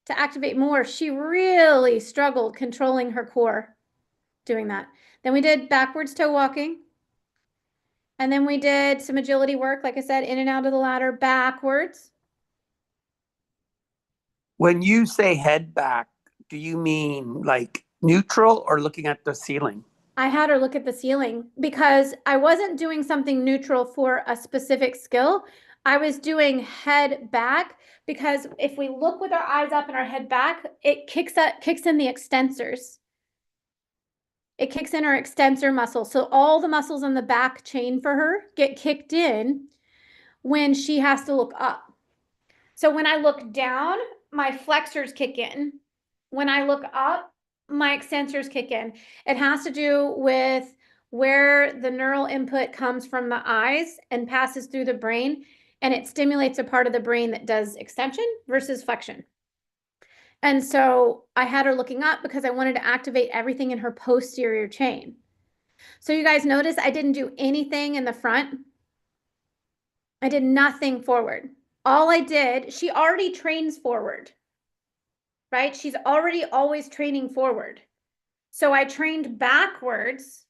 A: to activate more, she really struggled controlling her core doing that. Then we did backwards toe walking. And then we did some agility work, like I said, in and out of the ladder, backwards.
E: When you say head back, do you mean like neutral or looking at the ceiling?
A: I had her look at the ceiling because I wasn't doing something neutral for a specific skill. I was doing head back because if we look with our eyes up and our head back, it kicks in the extensors. It kicks in our extensor muscle. So all the muscles on the back chain for her get kicked in when she has to look up. So when I look down, my flexors kick in. When I look up, my extensors kick in. It has to do with where the neural input comes from the eyes and passes through the brain, and it stimulates a part of the brain that does extension versus flexion. And so I had her looking up because I wanted to activate everything in her posterior chain. So you guys notice I didn't do anything in the front. I did nothing forward. All I did, she already trains forward, right? She's already always training forward. So I trained backwards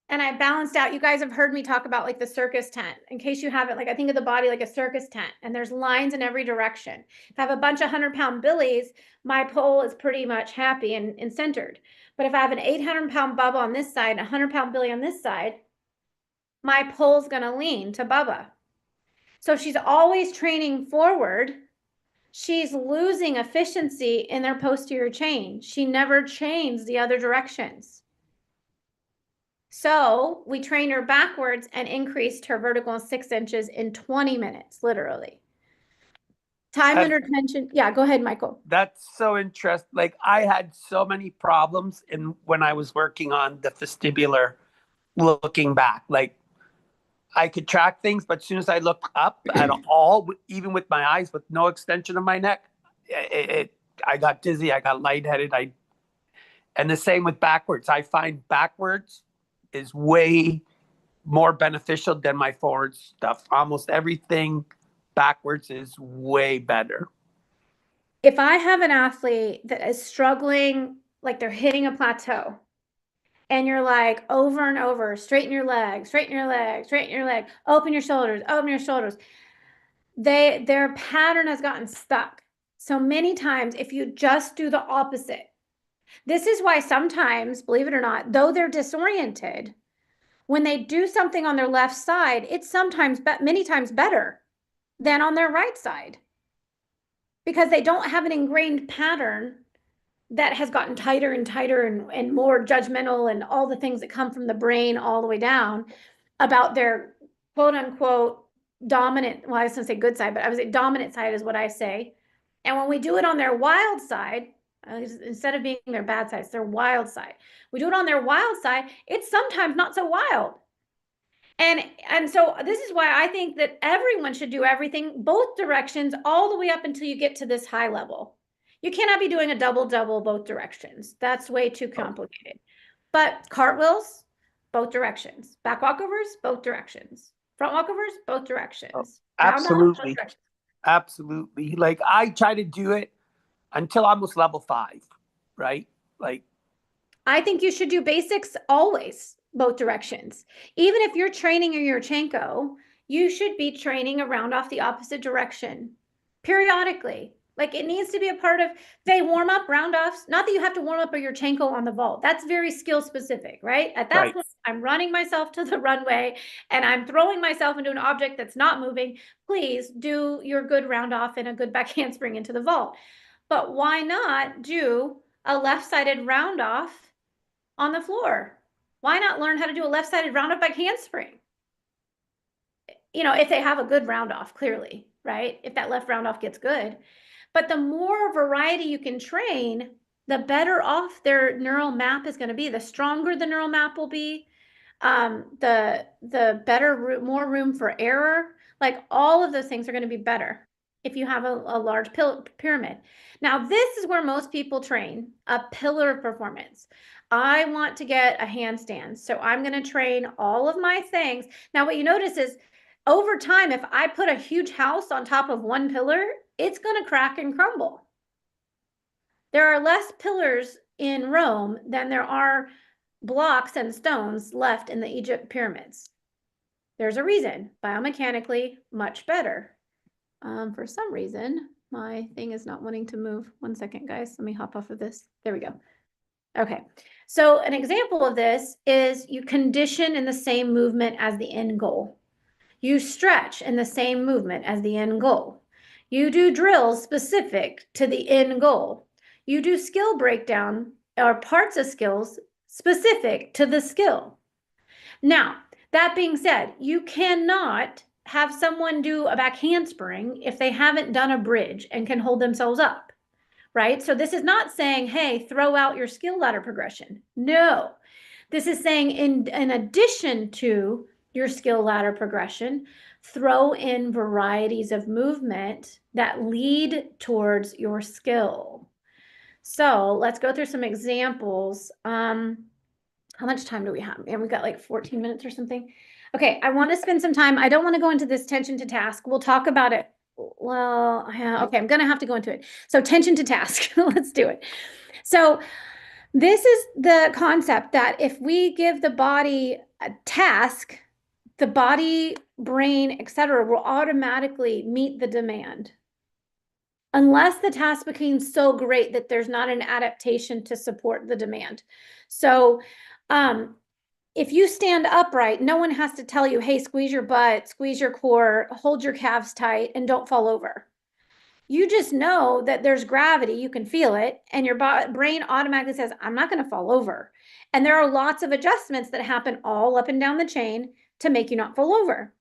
A: and I balanced out. You guys have heard me talk about like the circus tent. In case you haven't, like I think of the body like a circus tent and there's lines in every direction. If I have a bunch of 100-pound billies, my pole is pretty much happy and centered. But if I have an 800-pound Bubba on this side and a 100-pound Billy on this side, my pole's going to lean to Bubba. So if she's always training forward, she's losing efficiency in their posterior chain. She never chains the other directions. So we trained her backwards and increased her vertical 6 inches in 20 minutes, literally. Time under tension. Yeah, go ahead, Michael.
E: That's so interesting. Like I had so many problems when I was working on the vestibular looking back. Like I could track things, but as soon as I looked up at all, even with my eyes, with no extension of my neck, I got dizzy. I got lightheaded. And the same with backwards. I find backwards is way more beneficial than my forward stuff. Almost everything backwards is way better.
A: If I have an athlete that is struggling, like they're hitting a plateau, and you're like over and over, straighten your leg, straighten your leg, straighten your leg, open your shoulders, open your shoulders. Their pattern has gotten stuck. So many times, if you just do the opposite, this is why sometimes, believe it or not, though they're disoriented, when they do something on their left side, it's sometimes many times better than on their right side because they don't have an ingrained pattern that has gotten tighter and tighter and more judgmental and all the things that come from the brain all the way down about their quote unquote dominant, well, I was going to say good side, but I would say dominant side is what I say. And when we do it on their wild side, instead of being their bad side, it's their wild side. We do it on their wild side, it's sometimes not so wild. And so this is why I think that everyone should do everything, both directions, all the way up until you get to this high level. You cannot be doing a double both directions. That's way too complicated. But cartwheels, both directions. Back walkovers, both directions. Front walkovers, both directions.
E: Absolutely. Both directions. Absolutely. Like I try to do it until almost level 5, right? Like
A: I think you should do basics always, both directions. Even if you're training a Yurchenko, you should be training a round off the opposite direction periodically. Like it needs to be a part of, they warm up round offs. Not that you have to warm up a Yurchenko on the vault. That's very skill specific, right? At that point, I'm running myself to the runway and I'm throwing myself into an object that's not moving. Please do your good round off and a good back handspring into the vault. But why not do a left-sided round off on the floor? Why not learn how to do a left-sided round off back handspring? You know, if they have a good round off, clearly, right? If that left round off gets good. But the more variety you can train, the better off their neural map is going to be. The stronger the neural map will be, the better, more room for error. Like all of those things are going to be better if you have a large pyramid. Now, this is where most people train a pillar of performance. I want to get a handstand, so I'm going to train all of my things. Now, what you notice is over time, if I put a huge house on top of one pillar, it's going to crack and crumble. There are less pillars in Rome than there are blocks and stones left in the Egypt pyramids. There's a reason. Biomechanically, much better. For some reason, my thing is not wanting to move. 1 second, guys. Let me hop off of this. There we go. Okay. So an example of this is you condition in the same movement as the end goal. You stretch in the same movement as the end goal. You do drills specific to the end goal. You do skill breakdown or parts of skills specific to the skill. Now, that being said, you cannot have someone do a back handspring if they haven't done a bridge and can hold themselves up, right? So this is not saying, hey, throw out your skill ladder progression. No, this is saying in addition to your skill ladder progression, throw in varieties of movement that lead towards your skill. So let's go through some examples. How much time do we have? And we've got like 14 minutes or something. Okay, I want to spend some time. I don't want to go into this tension to task. We'll talk about it. Well, yeah, okay, I'm going to have to go into it. So tension to task, let's do it. So this is the concept that if we give the body a task, the body, brain, etc., will automatically meet the demand. Unless the task becomes so great that there's not an adaptation to support the demand. So if you stand upright, no one has to tell you, hey, squeeze your butt, squeeze your core, hold your calves tight, and don't fall over. You just know that there's gravity, you can feel it, and your brain automatically says, I'm not going to fall over. And there are lots of adjustments that happen all up and down the chain to make you not fall over.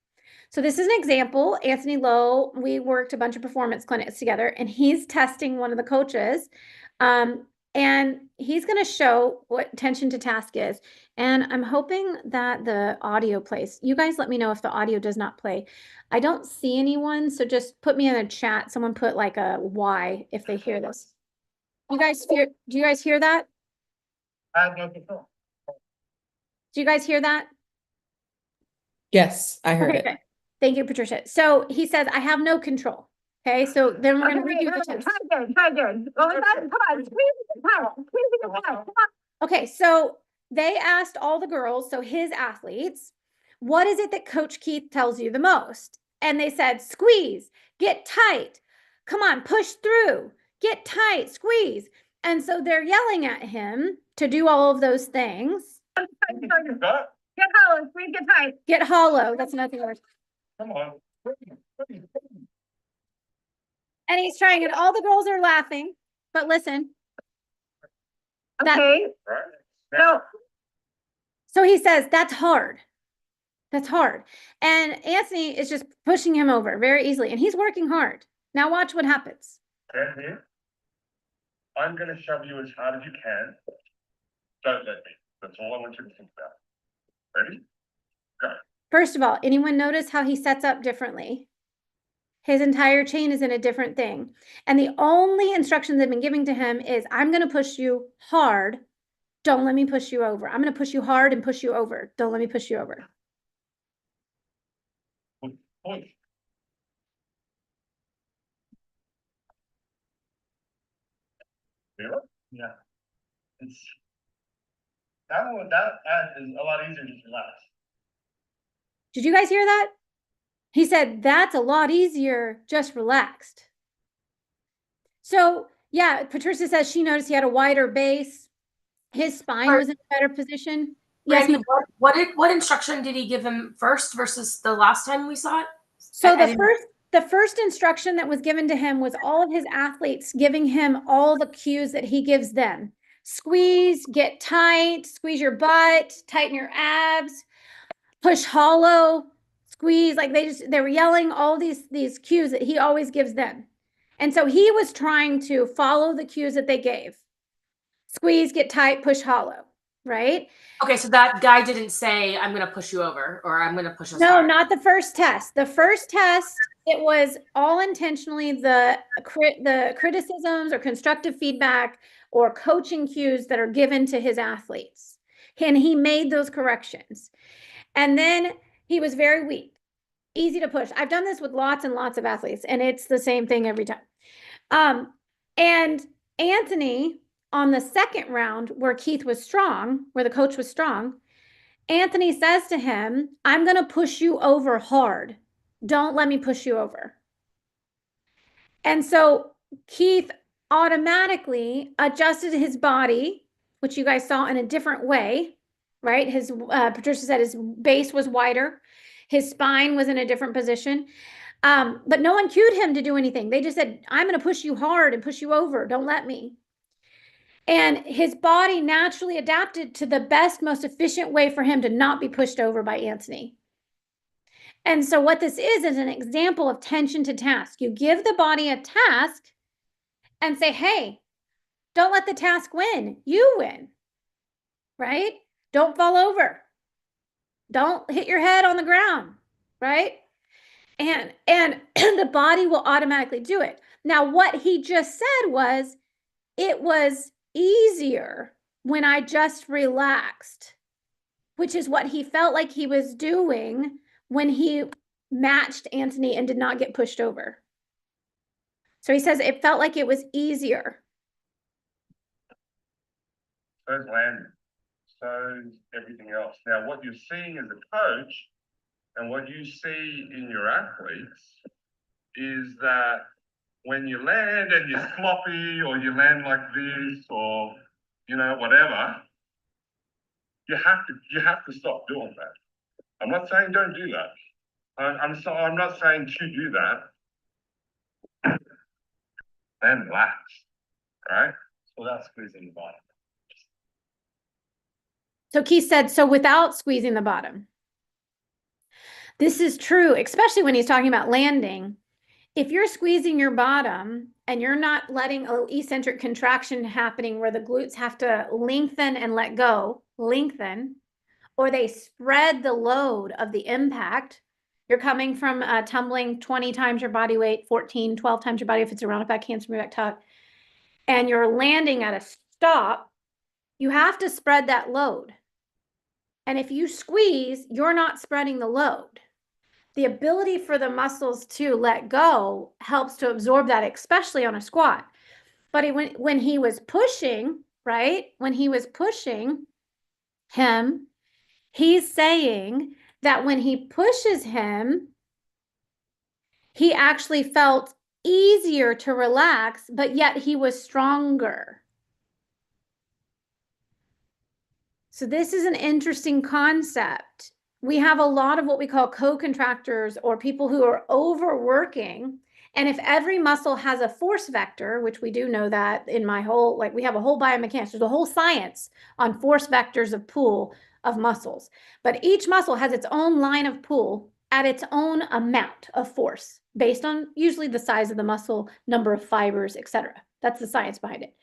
A: So this is an example. Anthony Lowe, we worked a bunch of performance clinics together, and he's testing one of the coaches. And he's going to show what tension to task is. And I'm hoping that the audio plays. You guys let me know if the audio does not play. I don't see anyone, so just put me in a chat. Someone put like a Y if they hear this. Do you guys hear that?
F: I have no control.
A: Do you guys hear that?
B: Yes, I heard it.
A: Okay. Thank you, Patricia. So he says, I have no control. Okay, so then we're going to redo the test.
F: Try again. Well, come on, squeeze the power.
A: Okay, so they asked all the girls, so his athletes, what is it that Coach Keith tells you the most? And they said, squeeze, get tight, come on, push through, get tight, squeeze. And so they're yelling at him to do all of those things.
F: Get hollow, squeeze, get tight.
A: Get hollow, that's another word.
F: Come on.
A: And he's trying it. All the girls are laughing, but listen.
F: Okay. No.
A: So he says, that's hard. That's hard. And Anthony is just pushing him over very easily, and he's working hard. Now watch what happens.
F: Anthony, I'm going to shove you as hard as you can. Don't let me. That's all I want you to think about. Ready? Go.
A: First of all, anyone notice how he sets up differently? His entire chain is in a different thing. And the only instructions they've been giving to him is, I'm going to push you hard. Don't let me push you over. I'm going to push you hard and push you over. Don't let me push you over.
F: Push. Feel it? Yeah. It's that is a lot easier to relax.
A: Did you guys hear that? He said, that's a lot easier, just relaxed. So yeah, Patricia says she noticed he had a wider base. His spine was in a better position. Yes.
G: Brandy, what instruction did he give him first versus the last time we saw it?
A: So the first instruction that was given to him was all of his athletes giving him all the cues that he gives them. Squeeze, get tight, squeeze your butt, tighten your abs, push hollow, squeeze. Like they were yelling all these cues that he always gives them. And so he was trying to follow the cues that they gave. Squeeze, get tight, push hollow. right?
G: Okay, so that guy didn't say, I'm going to push you over or I'm going to push us
A: No,
G: hard.
A: not the first test. The first test, it was all intentionally the criticisms or constructive feedback or coaching cues that are given to his athletes. And he made those corrections. And then he was very weak, easy to push. I've done this with lots and lots of athletes, and it's the same thing every time. And Anthony, on the second round, where Keith was strong, where the coach was strong, Anthony says to him, I'm going to push you over hard. Don't let me push you over. And so Keith automatically adjusted his body, which you guys saw in a different way, right? His Patricia said his base was wider, his spine was in a different position. But no one cued him to do anything. They just said, I'm going to push you hard and push you over. Don't let me. And his body naturally adapted to the best, most efficient way for him to not be pushed over by Anthony. And so what this is an example of tension to task. You give the body a task and say, hey, don't let the task win. You win, right? Don't fall over. Don't hit your head on the ground, right? And the body will automatically do it. Now, what he just said was, it was easier when I just relaxed, which is what he felt like he was doing when he matched Anthony and did not get pushed over. So he says it felt like it was easier.
F: So's landing. So's everything else. Now, what you're seeing as a coach and what you see in your athletes is that when you land and you're sloppy or you land like this or, you know, whatever, you have to stop doing that. I'm not saying don't do that. I'm not saying to do that. Then relax, right? So that's squeezing the bottom.
A: So Keith said, so without squeezing the bottom. This is true, especially when he's talking about landing. If you're squeezing your bottom and you're not letting an eccentric contraction happening where the glutes have to lengthen and let go, lengthen, or they spread the load of the impact, you're coming from tumbling 20 times your body weight, 14, 12 times your body if it's a round back handspring back tuck, and you're landing at a stop, you have to spread that load. And if you squeeze, you're not spreading the load. The ability for the muscles to let go helps to absorb that, especially on a squat. But when he was pushing, right? When he was pushing him, he's saying that when he pushes him, he actually felt easier to relax, but yet he was stronger. So this is an interesting concept. We have a lot of what we call co-contractors or people who are overworking. And if every muscle has a force vector, which we do know that in my whole, like we have a whole biomechanics, there's a whole science on force vectors of pull of muscles. But each muscle has its own line of pull at its own amount of force based on usually the size of the muscle, number of fibers, etc. That's the science behind it.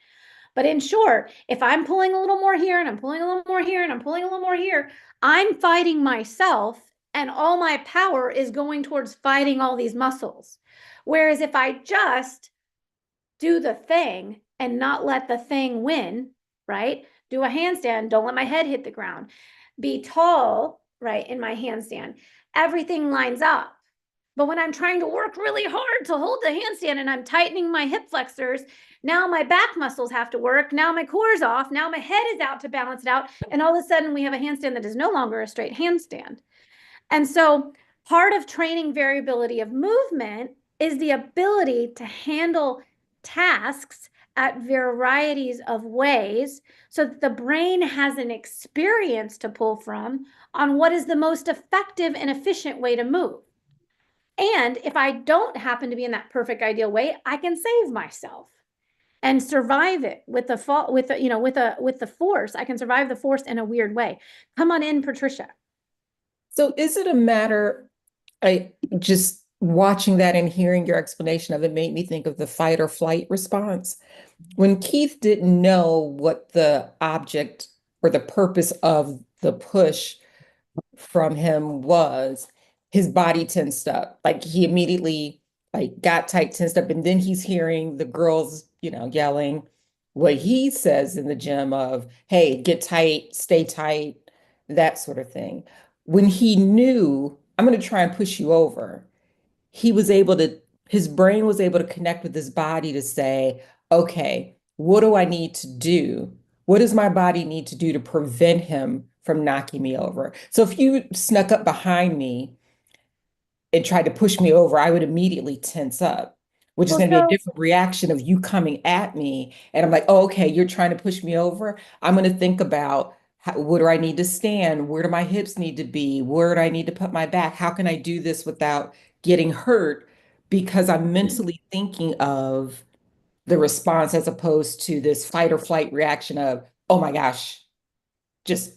A: But in short, if I'm pulling a little more here and I'm pulling a little more here and I'm pulling a little more here, I'm fighting myself and all my power is going towards fighting all these muscles. Whereas if I just do the thing and not let the thing win, right? Do a handstand, don't let my head hit the ground. Be tall, right, in my handstand. Everything lines up. But when I'm trying to work really hard to hold the handstand and I'm tightening my hip flexors, now my back muscles have to work. Now my core's off. Now my head is out to balance it out. And all of a sudden we have a handstand that is no longer a straight handstand. And so part of training variability of movement is the ability to handle tasks at varieties of ways so that the brain has an experience to pull from on what is the most effective and efficient way to move. And if I don't happen to be in that perfect ideal way, I can save myself and survive it with the force. I can survive the force in a weird way. Come on in, Patricia.
B: So is it a matter, I just watching that and hearing your explanation of it made me think of the fight or flight response. When Keith didn't know what the object or the purpose of the push from him was his body tensed up. Like he immediately like got tight, tensed up, and then he's hearing the girls, yelling what he says in the gym of, hey, get tight, stay tight, that sort of thing. When he knew, I'm going to try and push you over, he was able to, his brain was able to connect with his body to say, okay, what do I need to do? What does my body need to do to prevent him from knocking me over? So if you snuck up behind me and tried to push me over, I would immediately tense up, which is
A: Well,
B: going to be a
A: so
B: different reaction of you coming at me. And I'm like, oh, okay, you're trying to push me over. I'm going to think about what do I need to stand? Where do my hips need to be? Where do I need to put my back? How can I do this without getting hurt? Because I'm mentally thinking of the response as opposed to this fight or flight reaction of, oh my gosh, just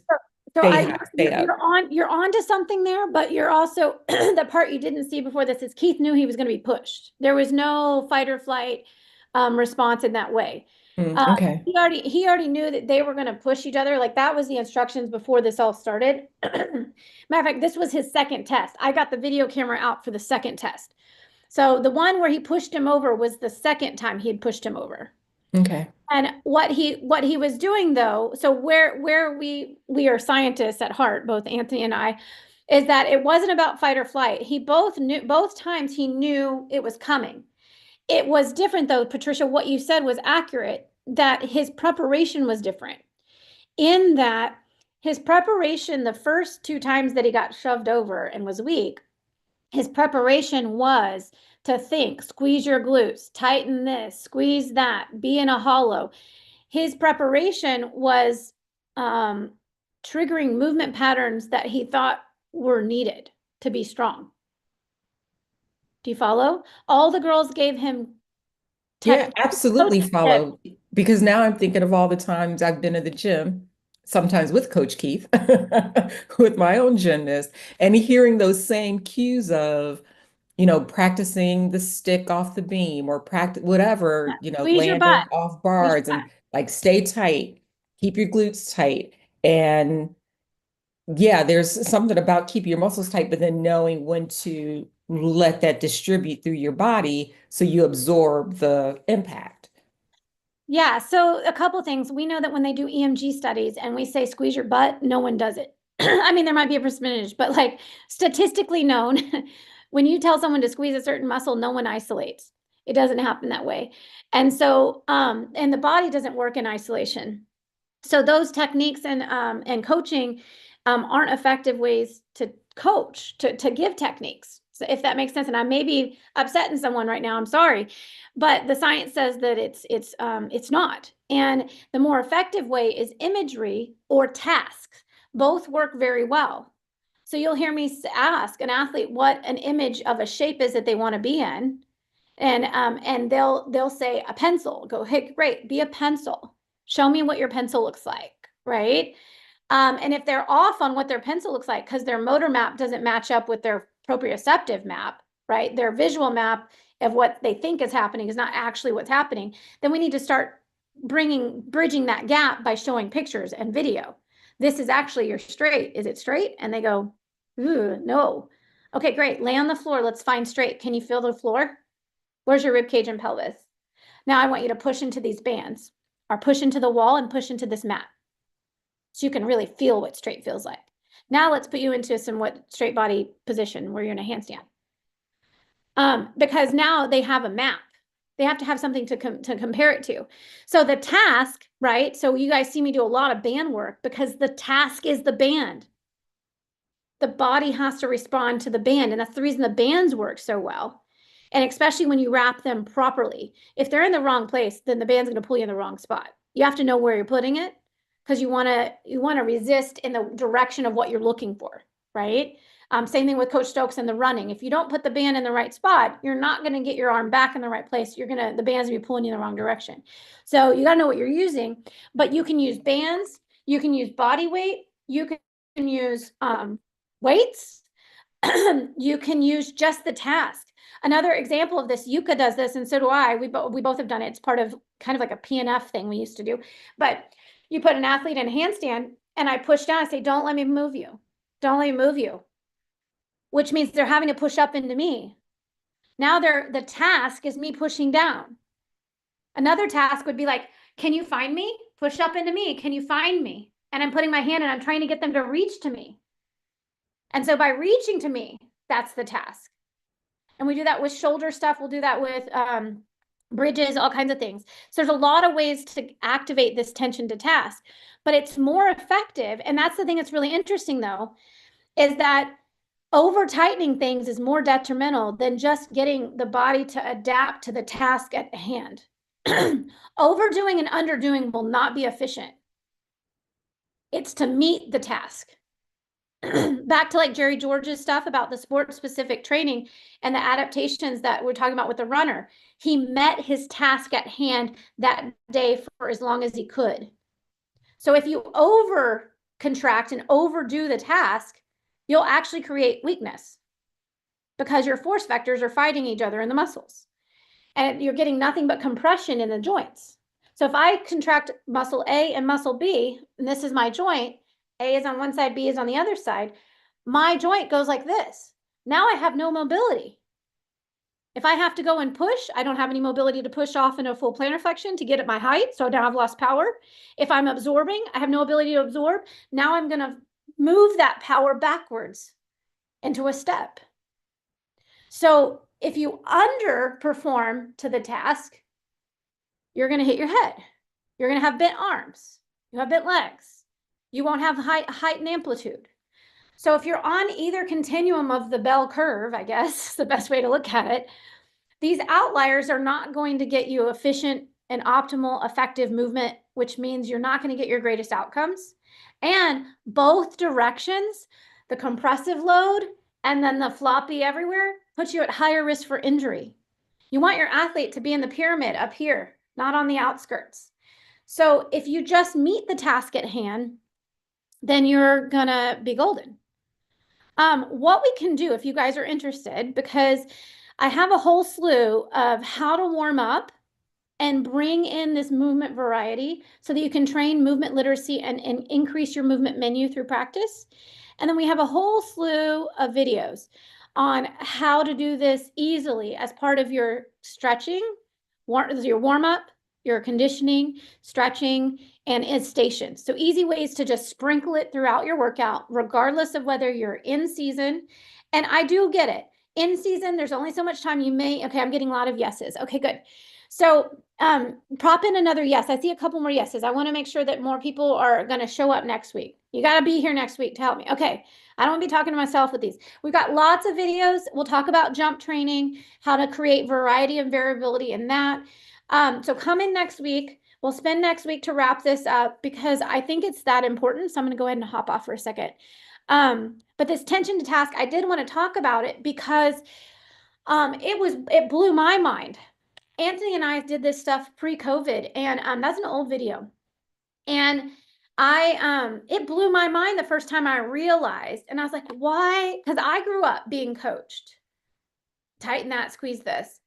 A: So
B: stay up.
A: you're on to something there, but you're also the part you didn't see before this is Keith knew he was going to be pushed. There was no fight or flight response in that way.
B: Okay.
A: He already knew that they were going to push each other. Like that was the instructions before this all started. Matter of fact, this was his second test. I got the video camera out for the second test. So the one where he pushed him over was the second time he had pushed him over.
B: Okay.
A: And what he was doing though, so where we are scientists at heart, both Anthony and I, is that it wasn't about fight or flight. He both times he knew it was coming. It was different though, Patricia, what you said was accurate, that his preparation was different. In that his preparation the first two times that he got shoved over and was weak, his preparation was to think, squeeze your glutes, tighten this, squeeze that, be in a hollow. His preparation was triggering movement patterns that he thought were needed to be strong. Do you follow? All the girls gave him
B: Yeah, absolutely
A: coaching tips.
B: follow. Because now I'm thinking of all the times I've been to the gym, sometimes with Coach Keith, with my own gymnast, and hearing those same cues of, practicing the stick off the beam or practice whatever,
A: Squeeze your butt.
B: landing off
A: Squeeze your
B: bars
A: butt.
B: and like stay tight, keep your glutes tight. And yeah, there's something about keeping your muscles tight, but then knowing when to let that distribute through your body so you absorb the impact.
A: Yeah, so a couple things. We know that when they do EMG studies and we say squeeze your butt, no one does it. I mean, there might be a percentage, but like statistically known, when you tell someone to squeeze a certain muscle, no one isolates. It doesn't happen that way. And so, and the body doesn't work in isolation. So those techniques and coaching aren't effective ways to coach, to give techniques. So if that makes sense, and I may be upsetting someone right now, I'm sorry, but the science says that it's not. And the more effective way is imagery or tasks. Both work very well. So you'll hear me ask an athlete what an image of a shape is that they want to be in, and they'll say a pencil. Go, hey, great, be a pencil. Show me what your pencil looks like, right? And if they're off on what their pencil looks like because their motor map doesn't match up with their proprioceptive map, right? Their visual map of what they think is happening is not actually what's happening, then we need to start bridging that gap by showing pictures and video. This is actually your straight. Is it straight? And they go, ooh, no. Okay, great. Lay on the floor. Let's find straight. Can you feel the floor? Where's your rib cage and pelvis? Now I want you to push into these bands or push into the wall and push into this mat. So you can really feel what straight feels like. Now let's put you into somewhat straight body position where you're in a handstand. Because now they have a map. They have to have something to compare it to. So the task, right? So you guys see me do a lot of band work because the task is the band. The body has to respond to the band. And that's the reason the bands work so well. And especially when you wrap them properly. If they're in the wrong place, then the band's going to pull you in the wrong spot. You have to know where you're putting it because you want to resist in the direction of what you're looking for, right? Same thing with Coach Stokes and the running. If you don't put the band in the right spot, you're not going to get your arm back in the right place. The band's going to be pulling you in the wrong direction. So you got to know what you're using, but you can use bands, you can use body weight, you can use weights, you can use just the task. Another example of this, Yuka does this, and so do I. We both have done it. It's part of kind of like a PNF thing we used to do. But You put an athlete in a handstand and I push down, I say, don't let me move you. Don't let me move you. Which means they're having to push up into me. Now the task is me pushing down. Another task would be like, can you find me? Push up into me. Can you find me? And I'm putting my hand and I'm trying to get them to reach to me. And so by reaching to me, that's the task. And we do that with shoulder stuff. We'll do that with bridges, all kinds of things. So there's a lot of ways to activate this tension to task, but it's more effective. And that's the thing that's really interesting though, is that over tightening things is more detrimental than just getting the body to adapt to the task at hand. Overdoing and underdoing will not be efficient. It's to meet the task. Back to like Jerry George's stuff about the sport specific training and the adaptations that we're talking about with the runner. He met his task at hand that day for as long as he could. So if you over contract and overdo the task, you'll actually create weakness because your force vectors are fighting each other in the muscles and you're getting nothing but compression in the joints. So if I contract muscle A and muscle B, and this is my joint, A is on one side, B is on the other side, my joint goes like this. Now I have no mobility. If I have to go and push, I don't have any mobility to push off in a full plantar flexion to get at my height. So now I've lost power. If I'm absorbing, I have no ability to absorb. Now I'm going to move that power backwards into a step. So if you underperform to the task, you're going to hit your head. You're going to have bent arms. You have bent legs. You won't have height and amplitude. So if you're on either continuum of the bell curve, I guess the best way to look at it, these outliers are not going to get you efficient and optimal effective movement, which means you're not going to get your greatest outcomes. And both directions, the compressive load and then the floppy everywhere, puts you at higher risk for injury. You want your athlete to be in the pyramid up here, not on the outskirts. So if you just meet the task at hand, then you're gonna be golden. What we can do, if you guys are interested, because I have a whole slew of how to warm up and bring in this movement variety so that you can train movement literacy and increase your movement menu through practice. And then we have a whole slew of videos on how to do this easily as part of your stretching, your warm-up, your conditioning, stretching, and stations. So easy ways to just sprinkle it throughout your workout, regardless of whether you're in season. And I do get it. In season, there's only so much time you may, okay, I'm getting a lot of yeses. Okay, good. So prop in another yes. I see a couple more yeses. I want to make sure that more people are going to show up next week. You got to be here next week to help me. Okay. I don't want to be talking to myself with these. We've got lots of videos. We'll talk about jump training, how to create variety and variability in that. So come in next week. We'll spend next week to wrap this up because I think it's that important. So I'm going to go ahead and hop off for a second. But this tension to task, I did want to talk about it because it blew my mind. Anthony and I did this stuff pre-COVID, and that's an old video. And it blew my mind the first time I realized, and I was like, why? Because I grew up being coached. Tighten that, squeeze this.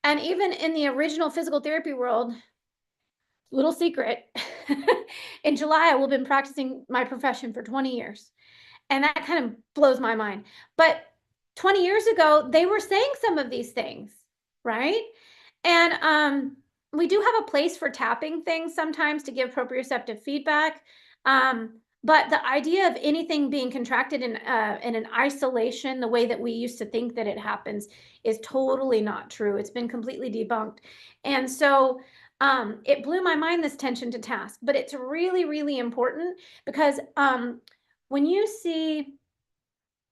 A: And even in the original physical therapy world, little secret, in July, I will have been practicing my profession for 20 years. And that kind of blows my mind. But 20 years ago, they were saying some of these things, right? And we do have a place for tapping things sometimes to give proprioceptive feedback. But the idea of anything being contracted in an isolation, the way that we used to think that it happens, is totally not true. It's been completely debunked. And so it blew my mind, this tension to task. But it's really, really important because when you see,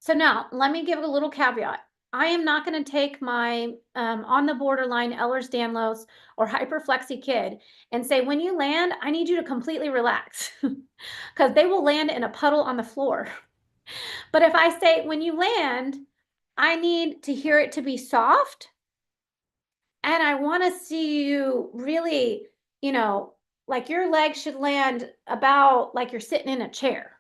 A: so now let me give a little caveat. I am not going to take my on the borderline Ehlers-Danlos or hyperflexy kid and say, when you land, I need you to completely relax because they will land in a puddle on the floor. But if I say, when you land, I need to hear it to be soft. And I want to see you really, like your legs should land about like you're sitting in a chair.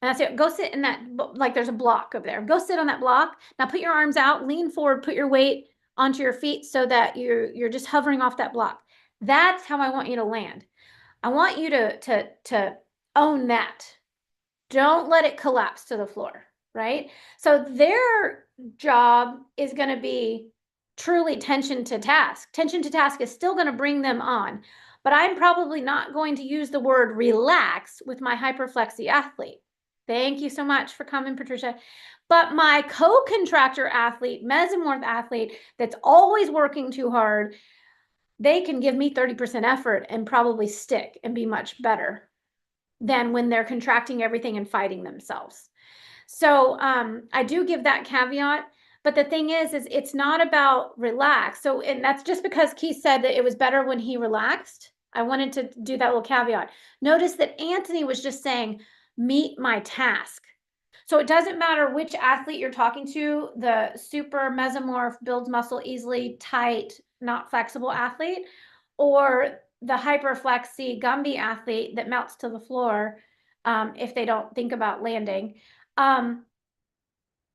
A: And I say, go sit in that, like there's a block over there. Go sit on that block. Now put your arms out, lean forward, put your weight onto your feet so that you're just hovering off that block. That's how I want you to land. I want you to own that. Don't let it collapse to the floor, right? So their job is going to be truly tension to task. Tension to task is still going to bring them on, but I'm probably not going to use the word relax with my hyperflexy athlete. Thank you so much for coming, Patricia. But my co-contractor athlete, mesomorph athlete, that's always working too hard, they can give me 30% effort and probably stick and be much better than when they're contracting everything and fighting themselves. So I do give that caveat. But the thing is it's not about relax. So, and that's just because Keith said that it was better when he relaxed. I wanted to do that little caveat. Notice that Anthony was just saying, meet my task. So it doesn't matter which athlete you're talking to, the super mesomorph builds muscle easily, tight, not flexible athlete, or the hyperflexy Gumby athlete that melts to the floor if they don't think about landing.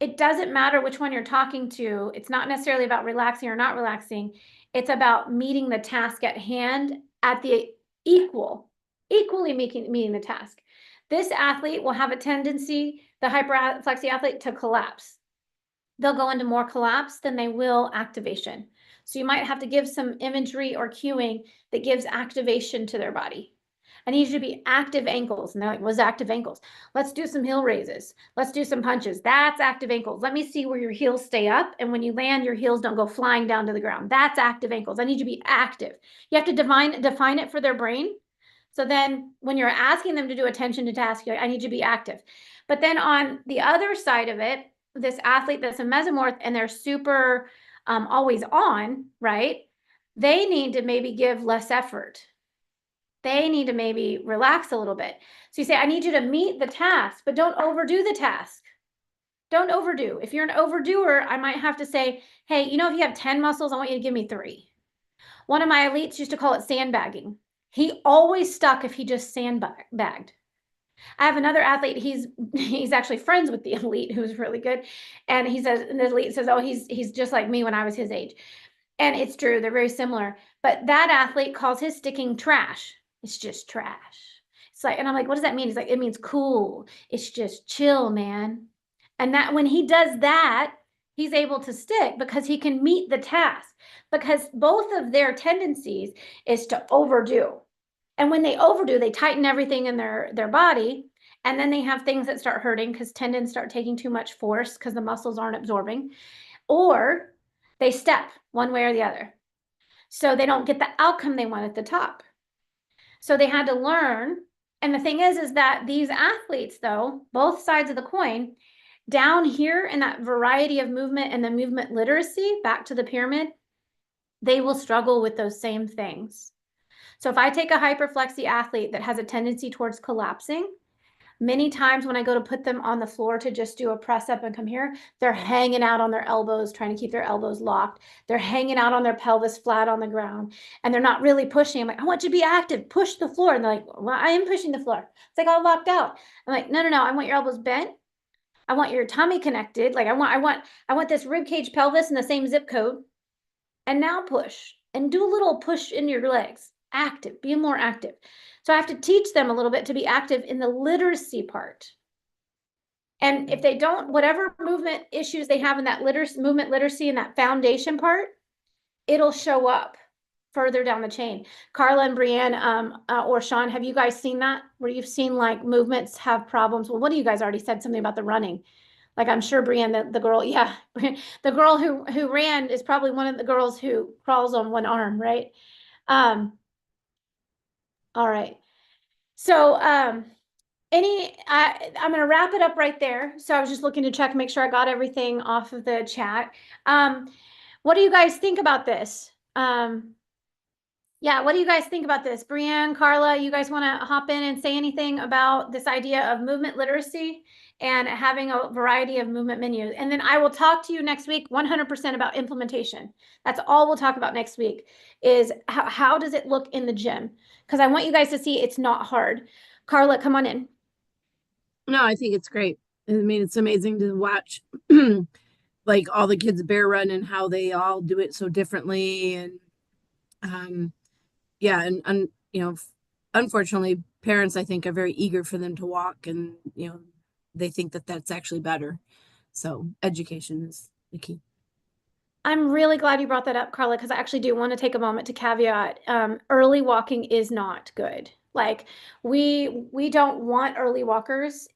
A: It doesn't matter which one you're talking to. It's not necessarily about relaxing or not relaxing. It's about meeting the task at hand at the equally meeting the task. This athlete will have a tendency, the hyperflexy athlete, to collapse. They'll go into more collapse than they will activation. So you might have to give some imagery or cueing that gives activation to their body. I need you to be active ankles. And they're like, what's active ankles? Let's do some heel raises. Let's do some punches. That's active ankles. Let me see where your heels stay up. And when you land, your heels don't go flying down to the ground. That's active ankles. I need you to be active. You have to define it for their brain. So then when you're asking them to do attention to task, I need you to be active. But then on the other side of it, this athlete that's a mesomorph and they're super always on, right? They need to maybe give less effort. They need to maybe relax a little bit. So you say, I need you to meet the task, but don't overdo the task. Don't overdo. If you're an overdoer, I might have to say, hey, if you have 10 muscles, I want you to give me 3. One of my elites used to call it sandbagging. He always stuck if he just sandbagged. I have another athlete. He's actually friends with the elite, who's really good. And he says, and the elite says, oh, he's just like me when I was his age. And it's true. They're very similar. But that athlete calls his sticking trash. It's just trash. It's like, and I'm like, what does that mean? He's like, it means cool. It's just chill, man. And that when he does that, he's able to stick because he can meet the task. Because both of their tendencies is to overdo. And when they overdo, they tighten everything in their body. And then they have things that start hurting because tendons start taking too much force because the muscles aren't absorbing. Or they step one way or the other. So they don't get the outcome they want at the top. So they had to learn. And the thing is that these athletes, though, both sides of the coin, down here in that variety of movement and the movement literacy, back to the pyramid, they will struggle with those same things. So if I take a hyperflexy athlete that has a tendency towards collapsing, many times when I go to put them on the floor to just do a press up and come here, they're hanging out on their elbows, trying to keep their elbows locked. They're hanging out on their pelvis flat on the ground, and they're not really pushing. I'm like, I want you to be active, push the floor. And they're like, well, I am pushing the floor. It's like all locked out. I'm like, no, I want your elbows bent. I want your tummy connected. Like I want this rib cage pelvis in the same zip code. And now push and do a little push in your legs. Active, be more active. So I have to teach them a little bit to be active in the literacy part. And if they don't, whatever movement issues they have in that movement literacy and that foundation part, it'll show up further down the chain. Carla and Brienne or Sean, have you guys seen that? Where you've seen like movements have problems? Well, what do you guys already said something about the running? Like I'm sure Brienne, the girl, yeah, the girl who ran is probably one of the girls who crawls on one arm, right? All right. So I'm going to wrap it up right there. So I was just looking to check, make sure I got everything off of the chat. What do you guys think about this? Yeah, what do you guys think about this? Brienne, Carla, you guys want to hop in and say anything about this idea of movement literacy and having a variety of movement menus? And then I will talk to you next week 100% about implementation. That's all we'll talk about next week is how does it look in the gym? Because I want you guys to see it's not hard. Carla, come on in.
D: No, I think it's great. I mean, it's amazing to watch like all the kids bear run and how they all do it so differently. And yeah, and unfortunately, parents, I think, are very eager for them to walk, and they think that that's actually better. So education is the key.
A: I'm really glad you brought that up, Carla, because I actually do want to take a moment to caveat, early walking is not good. Like we don't want early walkers.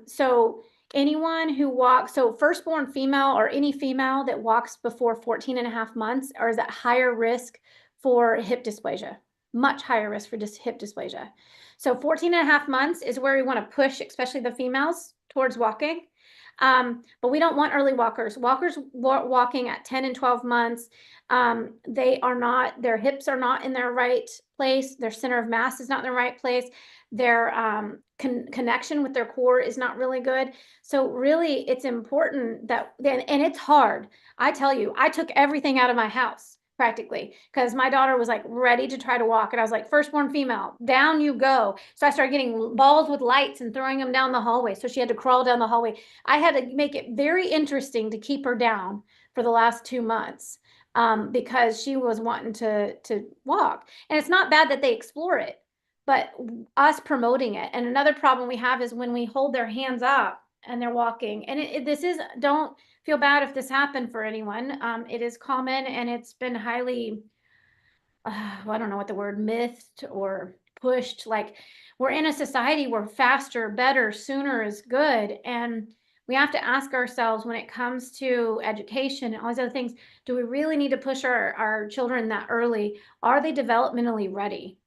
A: So anyone who walks, so firstborn female or any female that walks before 14 and a half months or is at higher risk for hip dysplasia, much higher risk for hip dysplasia. So 14 and a half months is where we want to push, especially the females, towards walking. But we don't want early walkers. Walkers walking at 10 and 12 months, their hips are not in their right place. Their center of mass is not in the right place. Their connection with their core is not really good. So really, it's important and it's hard. I tell you, I took everything out of my house practically because my daughter was like ready to try to walk, and I was like, firstborn female, down you go. So I started getting balls with lights and throwing them down the hallway, so she had to crawl down the hallway. I had to make it very interesting to keep her down for the last 2 months, because she was wanting to walk. And it's not bad that they explore it, but us promoting it. And another problem we have is when we hold their hands up and they're walking, and don't feel bad if this happened for anyone. It is common, and it's been highly, I don't know what the word, mythed or pushed. Like, we're in a society where faster, better, sooner is good. And we have to ask ourselves, when it comes to education and all these other things, do we really need to push our children that early? Are they developmentally ready?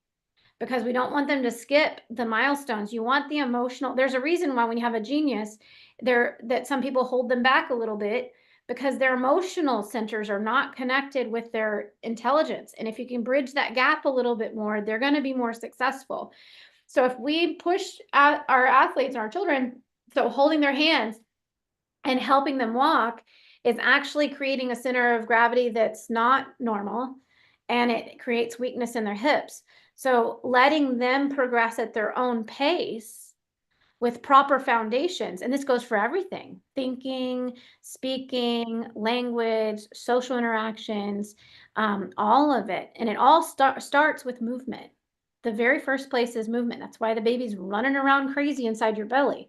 A: Because we don't want them to skip the milestones. You want the emotional. There's a reason why when you have a genius, that some people hold them back a little bit, because their emotional centers are not connected with their intelligence. And if you can bridge that gap a little bit more, they're going to be more successful. So if we push our athletes and our children, so holding their hands and helping them walk is actually creating a center of gravity that's not normal, and it creates weakness in their hips. So letting them progress at their own pace with proper foundations, and this goes for everything: thinking, speaking, language, social interactions, all of it. And it all starts with movement. The very first place is movement. That's why the baby's running around crazy inside your belly.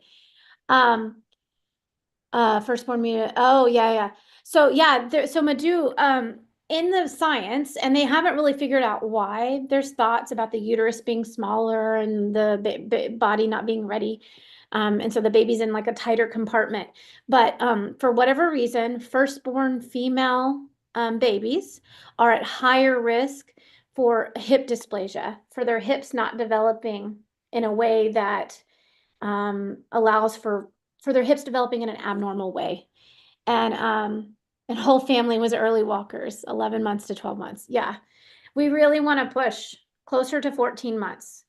A: Firstborn media. Oh, yeah. So Madhu, in the science, and they haven't really figured out why, there's thoughts about the uterus being smaller and the body not being ready. And so the baby's in like a tighter compartment. But for whatever reason, firstborn female babies are at higher risk for hip dysplasia, for their hips not developing in a way that allows for their hips developing in an abnormal way. And whole family was early walkers, 11 months to 12 months. Yeah, we really want to push closer to 14 months.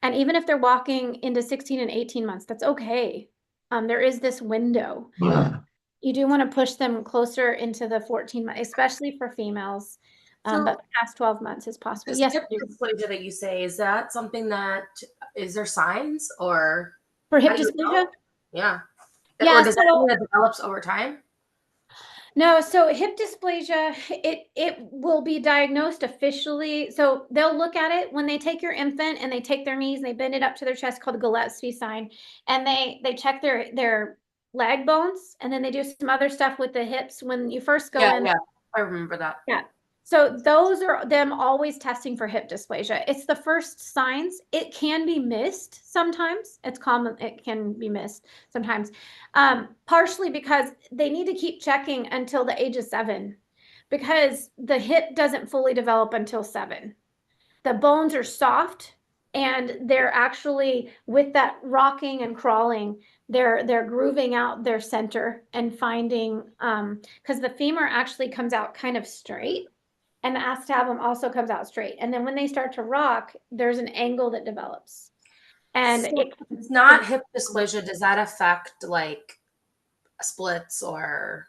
A: And even if they're walking into 16 and 18 months, that's okay. There is this window. You do want to push them closer into the 14 months, especially for females. But past 12 months is possible. Yes.
G: Hip dysplasia that you say, is that something that, is there signs or?
A: For hip dysplasia?
G: Yeah.
A: Yeah.
G: Or does that mean that develops over time?
A: No, so hip dysplasia, it will be diagnosed officially. So they'll look at it when they take your infant and they take their knees and they bend it up to their chest, called the Gillespie sign, and they check their leg bones, and then they do some other stuff with the hips when you first go in.
G: Yeah, I remember that.
A: Yeah. So those are them always testing for hip dysplasia. It's the first signs. It can be missed sometimes. It's common. It can be missed sometimes, partially because they need to keep checking until the age of 7, because the hip doesn't fully develop until 7. The bones are soft, and they're actually, with that rocking and crawling, they're grooving out their center and finding, because the femur actually comes out kind of straight, and the acetabulum also comes out straight. And then when they start to rock, there's an angle that develops. And
G: so it's not hip dysplasia. Does that affect like splits or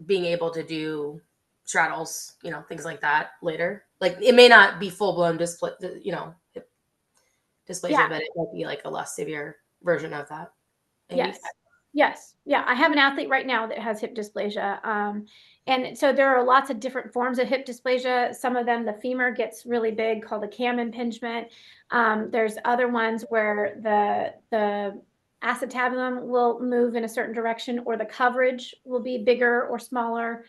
G: being able to do straddles, things like that later? Like, it may not be full blown hip dysplasia, but it might be like a less severe version of that. Maybe.
A: Yes. Yes. Yeah. I have an athlete right now that has hip dysplasia. And so there are lots of different forms of hip dysplasia. Some of them, the femur gets really big, called a cam impingement. There's other ones where the acetabulum will move in a certain direction, or the coverage will be bigger or smaller.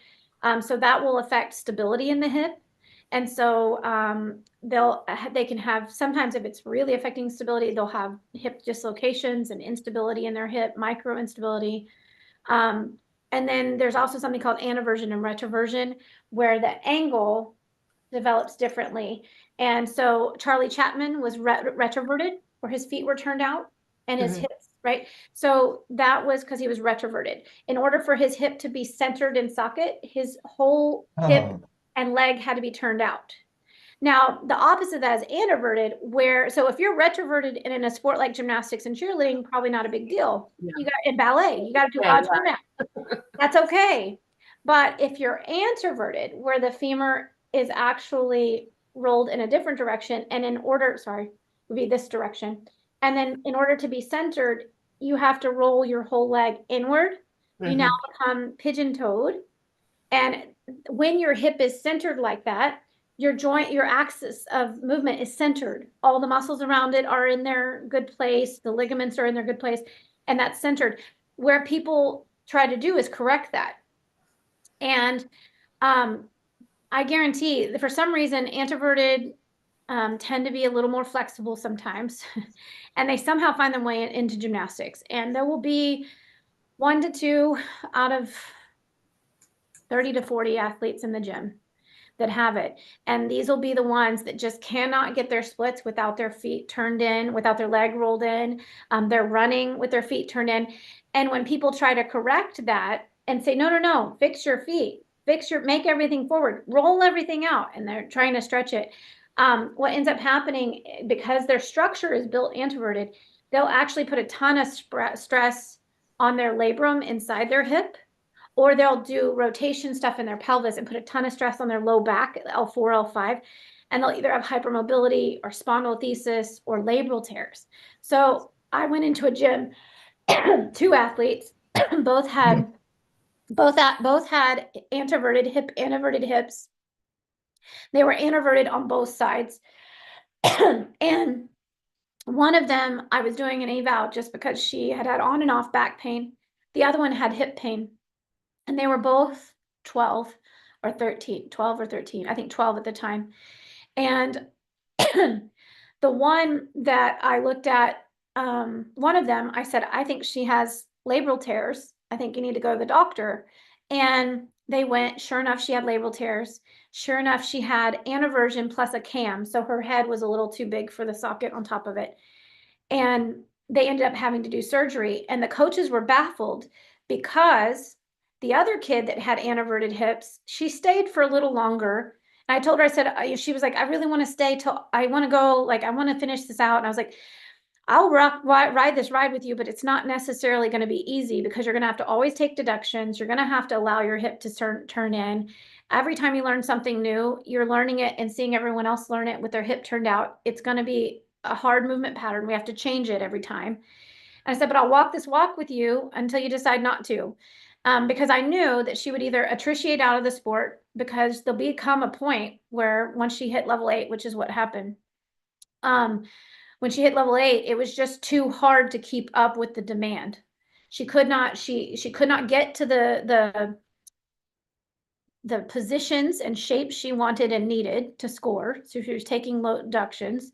A: So that will affect stability in the hip. And so they can have, sometimes if it's really affecting stability, they'll have hip dislocations and instability in their hip, micro instability. And then there's also something called anteversion and retroversion, where the angle develops differently. And so Charlie Chapman was retroverted, where his feet were turned out and his hips, right? So that was because he was retroverted. In order for his hip to be centered in socket, his whole hip and leg had to be turned out. Now, the opposite of that is anteverted, where, so if you're retroverted and in a sport like gymnastics and cheerleading, probably not a big deal.
G: Yeah.
A: You got in ballet, you got to do odd turnout. That's okay. But if you're anteverted, where the femur is actually rolled in a different direction, and in order, sorry, would be this direction. And then in order to be centered, you have to roll your whole leg inward. You now become pigeon-toed. And when your hip is centered like that, your joint, your axis of movement is centered. All the muscles around it are in their good place. The ligaments are in their good place. And that's centered. Where people try to do is correct that. And I guarantee that for some reason, anteverted tend to be a little more flexible sometimes. And they somehow find their way into gymnastics. And there will be 1 to 2 out of 30 to 40 athletes in the gym that have it. And these will be the ones that just cannot get their splits without their feet turned in, without their leg rolled in. They're running with their feet turned in. And when people try to correct that and say, no, no, no, fix your feet, make everything forward, roll everything out, and they're trying to stretch it. What ends up happening, because their structure is built anteverted, they'll actually put a ton of stress on their labrum inside their hip, or they'll do rotation stuff in their pelvis and put a ton of stress on their low back, L4, L5, and they'll either have hypermobility or spondylolisthesis or labral tears. So I went into a gym, 2 athletes, both had anteverted hips. They were anteverted on both sides. And one of them, I was doing an eval just because she had on and off back pain. The other one had hip pain. And they were both 12 or 13, I think 12 at the time. And the one that I looked at, one of them, I said, I think she has labral tears. I think you need to go to the doctor. And they went, sure enough, she had labral tears. Sure enough, she had anteversion plus a cam. So her head was a little too big for the socket on top of it. And they ended up having to do surgery. And the coaches were baffled because the other kid that had anteverted hips, she stayed for a little longer. And I told her, I said, she was like, I really want to stay till I want to go, like, I want to finish this out. And I was like, I'll ride this ride with you, but it's not necessarily going to be easy because you're going to have to always take deductions. You're going to have to allow your hip to turn in. Every time you learn something new, you're learning it and seeing everyone else learn it with their hip turned out. It's going to be a hard movement pattern. We have to change it every time. And I said, but I'll walk this walk with you until you decide not to. Because I knew that she would either attritionate out of the sport, because there'll become a point where once she hit level 8, which is what happened, when she hit level 8, it was just too hard to keep up with the demand. She could not get to the positions and shapes she wanted and needed to score. So she was taking low deductions.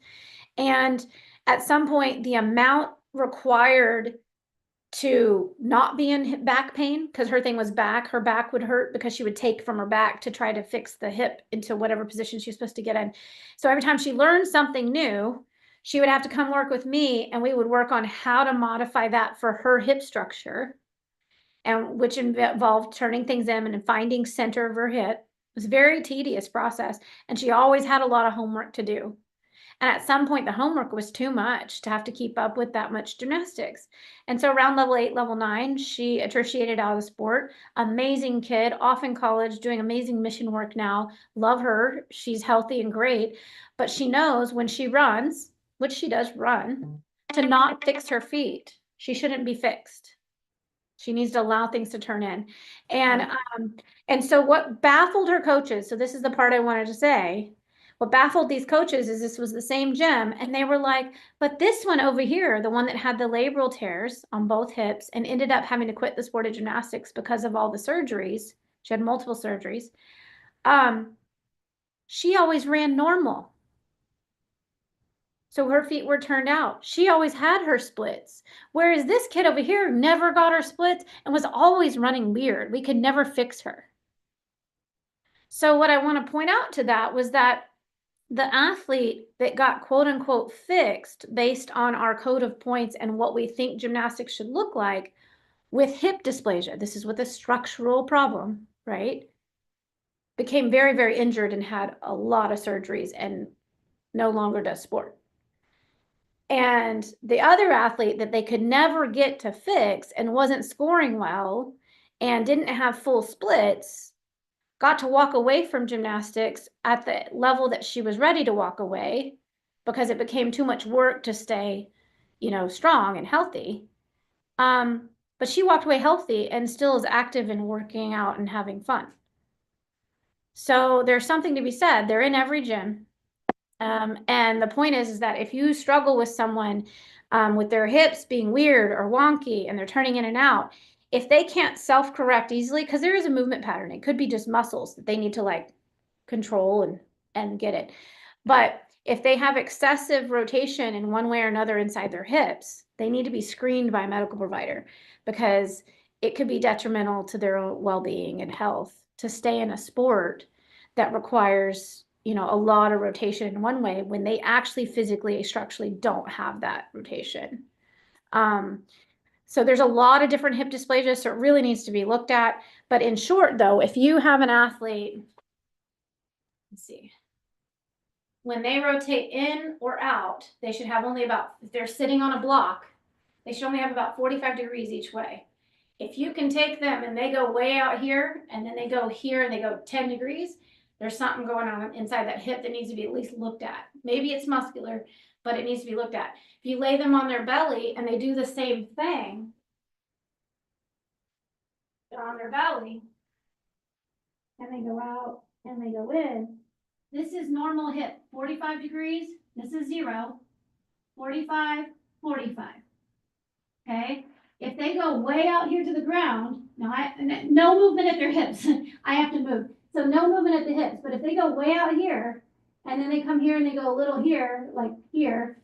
A: And at some point, the amount required to not be in back pain, because her thing was back, her back would hurt because she would take from her back to try to fix the hip into whatever position she was supposed to get in. So every time she learned something new, she would have to come work with me, and we would work on how to modify that for her hip structure, and which involved turning things in and finding center of her hip. It was a very tedious process, and she always had a lot of homework to do. And at some point, the homework was too much to have to keep up with that much gymnastics. And so around level 8, level 9, she attritionated out of the sport. Amazing kid, off in college, doing amazing mission work now. Love her. She's healthy and great. But she knows when she runs, which she does run, to not fix her feet. She shouldn't be fixed. She needs to allow things to turn in. And so what baffled her coaches, so this is the part I wanted to say, what baffled these coaches is this was the same gym, and they were like, but this one over here, the one that had the labral tears on both hips and ended up having to quit the sport of gymnastics because of all the surgeries, she had multiple surgeries, she always ran normal. So her feet were turned out. She always had her splits. Whereas this kid over here never got her splits and was always running weird. We could never fix her. So what I want to point out to that was that the athlete that got quote unquote fixed based on our code of points and what we think gymnastics should look like with hip dysplasia, this is with a structural problem, right? Became very, very injured and had a lot of surgeries and no longer does sport. And the other athlete that they could never get to fix and wasn't scoring well and didn't have full splits got to walk away from gymnastics at the level that she was ready to walk away because it became too much work to stay, strong and healthy. But she walked away healthy and still is active and working out and having fun. So there's something to be said. They're in every gym. And the point is that if you struggle with someone with their hips being weird or wonky and they're turning in and out, if they can't self-correct easily, because there is a movement pattern, it could be just muscles that they need to like control and get it. But if they have excessive rotation in one way or another inside their hips, they need to be screened by a medical provider because it could be detrimental to their own well-being and health to stay in a sport that requires a lot of rotation in one way when they actually physically, structurally don't have that rotation. So there's a lot of different hip dysplasia, so it really needs to be looked at. But in short, though, if you have an athlete, let's see, when they rotate in or out, they should have only about, if they're sitting on a block, they should only have about 45 degrees each way. If you can take them and they go way out here, and then they go here and they go 10 degrees, there's something going on inside that hip that needs to be at least looked at. Maybe it's muscular, but it needs to be looked at. If you lay them on their belly and they do the same thing, they're on their belly, and they go out and they go in. This is normal hip, 45 degrees. This is 0, 45, 45. Okay? If they go way out here to the ground, no movement at their hips. I have to move. So no movement at the hips, but if they go way out here, and then they come here and they go a little here, like here,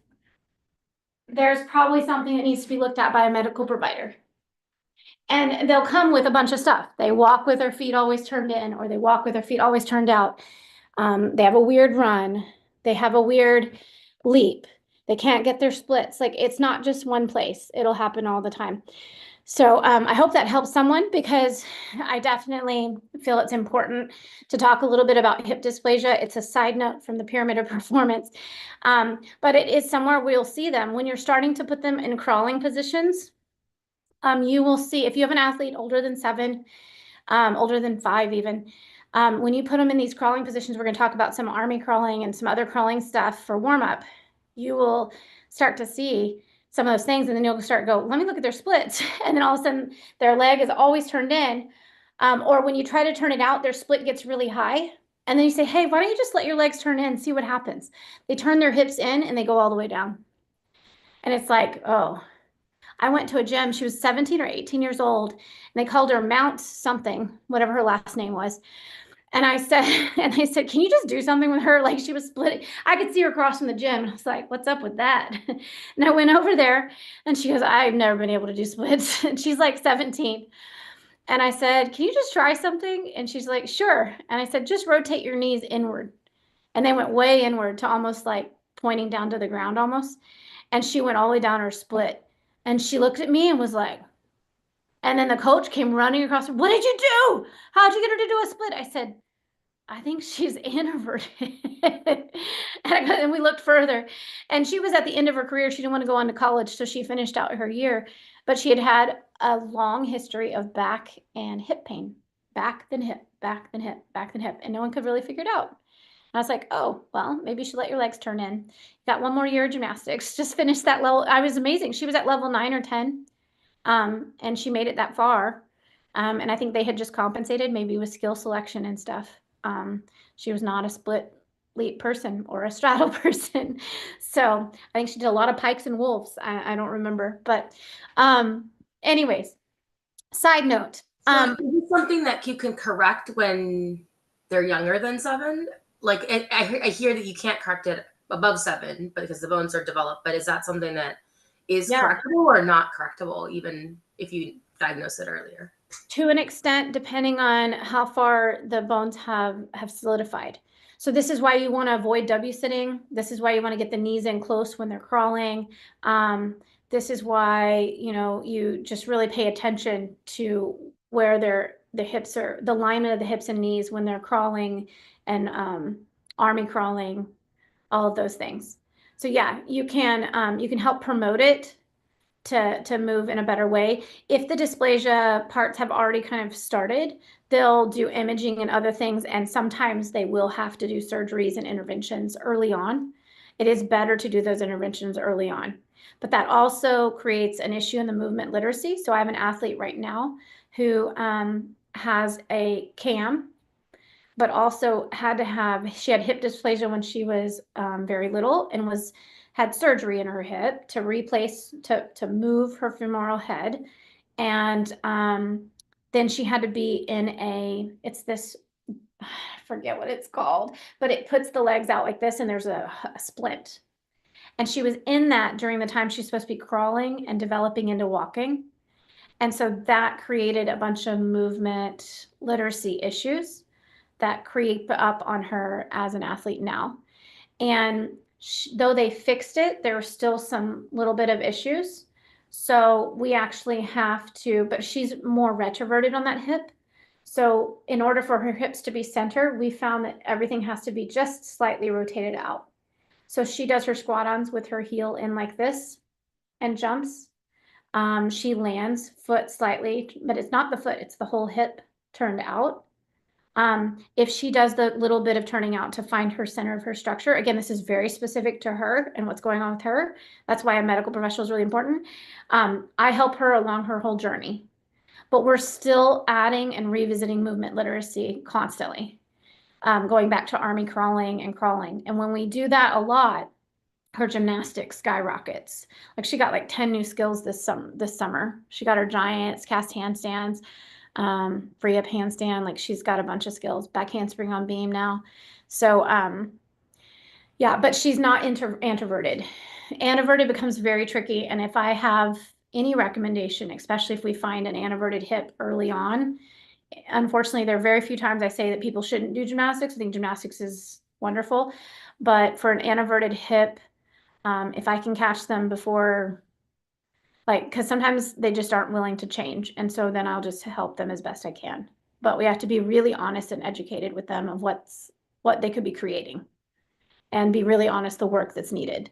A: there's probably something that needs to be looked at by a medical provider. And they'll come with a bunch of stuff. They walk with their feet always turned in, or they walk with their feet always turned out. They have a weird run. They have a weird leap. They can't get their splits. Like, it's not just one place. It'll happen all the time. So I hope that helps someone, because I definitely feel it's important to talk a little bit about hip dysplasia. It's a side note from the pyramid of performance, but it is somewhere we'll see them. When you're starting to put them in crawling positions, you will see, if you have an athlete older than 7, older than 5 even, when you put them in these crawling positions, we're going to talk about some army crawling and some other crawling stuff for warm-up, you will start to see some of those things, and then you'll start to go, let me look at their splits. And then all of a sudden their leg is always turned in. Or when you try to turn it out, their split gets really high. And then you say, hey, why don't you just let your legs turn in and see what happens? They turn their hips in and they go all the way down. And it's like, oh, I went to a gym. She was 17 or 18 years old, and they called her Mount something, whatever her last name was. And I said, can you just do something with her? Like, she was splitting. I could see her across from the gym. I was like, what's up with that? And I went over there, and she goes, I've never been able to do splits. And she's like 17. And I said, can you just try something? And she's like, sure. And I said, just rotate your knees inward. And they went way inward to almost like pointing down to the ground almost. And she went all the way down her split. And she looked at me and was like, and then the coach came running across. What did you do? How'd you get her to do a split? I said, I think she's introverted. And we looked further, and she was at the end of her career. She didn't want to go on to college, so she finished out her year, but she had had a long history of back and hip pain, back then hip, back then hip, back then hip, and no one could really figure it out. And I was like, oh, well, maybe you should let your legs turn in. You got one more year of gymnastics. Just finish that level. I was amazing. She was at level 9 or 10. And she made it that far. And I think they had just compensated maybe with skill selection and stuff. She was not a split leap person or a straddle person. So I think she did a lot of pikes and wolves. I don't remember, but anyways, side note.
G: So is it something that you can correct when they're younger than 7? Like I hear that you can't correct it above 7 because the bones are developed, but is that something that is correctable or not correctable even if you diagnose it earlier?
A: To an extent, depending on how far the bones have solidified. So this is why you want to avoid W sitting. This is why you want to get the knees in close when they're crawling. This is why, you know, you just really pay attention to where the hips are, the alignment of the hips and knees when they're crawling and army crawling, all of those things. So yeah, you can help promote it to move in a better way. If the dysplasia parts have already kind of started, they'll do imaging and other things, and sometimes they will have to do surgeries and interventions early on. It is better to do those interventions early on. But that also creates an issue in the movement literacy. So I have an athlete right now who has a CAM, but also she had hip dysplasia when she was very little and had surgery in her hip to move her femoral head. And then she had to be in it's this, I forget what it's called, but it puts the legs out like this and there's a splint. And she was in that during the time she's supposed to be crawling and developing into walking. And so that created a bunch of movement literacy issues that creep up on her as an athlete now. And though they fixed it, there were still some little bit of issues. So we actually have to, but she's more retroverted on that hip. So in order for her hips to be centered, we found that everything has to be just slightly rotated out. So she does her squat-ons with her heel in like this and jumps. She lands foot slightly, but it's not the foot, it's the whole hip turned out. If she does the little bit of turning out to find her center of her structure, again, this is very specific to her and what's going on with her. That's why a medical professional is really important. I help her along her whole journey, but we're still adding and revisiting movement literacy constantly, going back to army crawling and crawling. And when we do that a lot, her gymnastics skyrockets. Like she got like 10 new skills this summer. She got her giants, cast handstands, free up handstand. Like she's got a bunch of skills, back handspring on beam now. So yeah, but she's not anteverted. Anteverted becomes very tricky. And if I have any recommendation, especially if we find an anteverted hip early on, unfortunately, there are very few times I say that people shouldn't do gymnastics. I think gymnastics is wonderful. But for an anteverted hip, if I can catch them before, like, because sometimes they just aren't willing to change. And so then I'll just help them as best I can. But we have to be really honest and educated with them of what they could be creating and be really honest the work that's needed.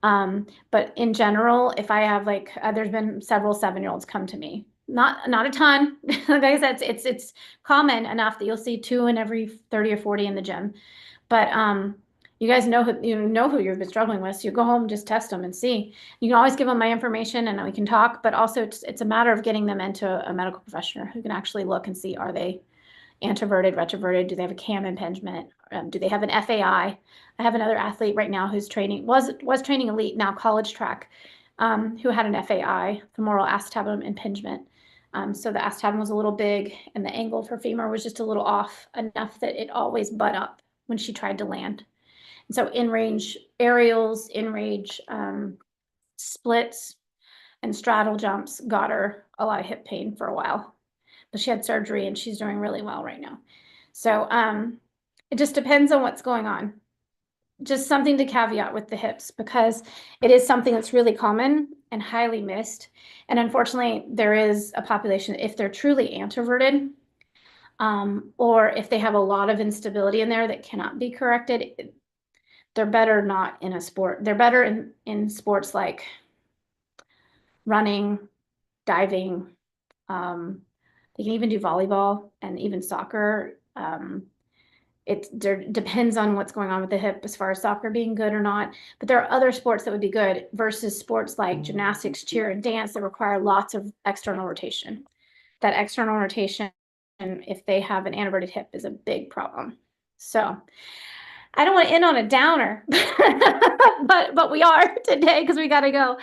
A: But in general, if I have like, there's been several 7-year-olds come to me, not a ton. Like I said, it's common enough that you'll see 2 in every 30 or 40 in the gym. But you guys know who you've been struggling with. So you go home, just test them and see. You can always give them my information and we can talk, but also it's a matter of getting them into a medical professional who can actually look and see, are they anteverted, retroverted? Do they have a CAM impingement? Do they have an FAI? I have another athlete right now who's training, was training elite, now college track, who had an FAI, femoral acetabulum impingement. So the acetabulum was a little big and the angle of her femur was just a little off enough that it always butt up when she tried to land. And so in-range aerials, in-range splits, and straddle jumps got her a lot of hip pain for a while. But she had surgery and she's doing really well right now. So it just depends on what's going on. Just something to caveat with the hips, because it is something that's really common and highly missed. And unfortunately, there is a population, if they're truly anteverted, or if they have a lot of instability in there that cannot be corrected, they're better not in a sport. They're better in sports like running, diving. They can even do volleyball and even soccer. depends on what's going on with the hip as far as soccer being good or not. But there are other sports that would be good versus sports like gymnastics, cheer, and dance that require lots of external rotation. That external rotation, if they have an anteverted hip, is a big problem. So I don't want to end on a downer, but we are today because we got to go.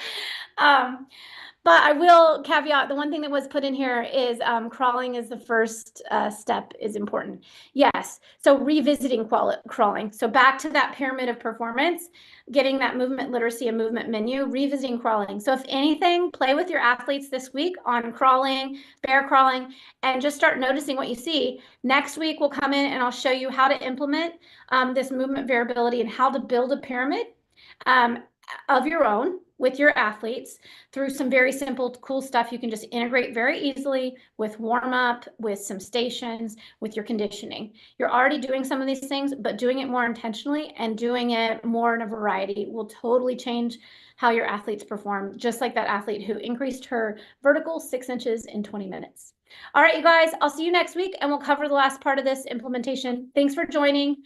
A: But I will caveat, the one thing that was put in here is crawling is the first step is important. Yes, so revisiting crawling. So back to that pyramid of performance, getting that movement literacy and movement menu, revisiting crawling. So if anything, play with your athletes this week on crawling, bear crawling, and just start noticing what you see. Next week, we'll come in and I'll show you how to implement this movement variability and how to build a pyramid of your own with your athletes through some very simple, cool stuff you can just integrate very easily with warm up, with some stations, with your conditioning. You're already doing some of these things, but doing it more intentionally and doing it more in a variety will totally change how your athletes perform, just like that athlete who increased her vertical 6 inches in 20 minutes. All right, you guys, I'll see you next week and we'll cover the last part of this implementation. Thanks for joining.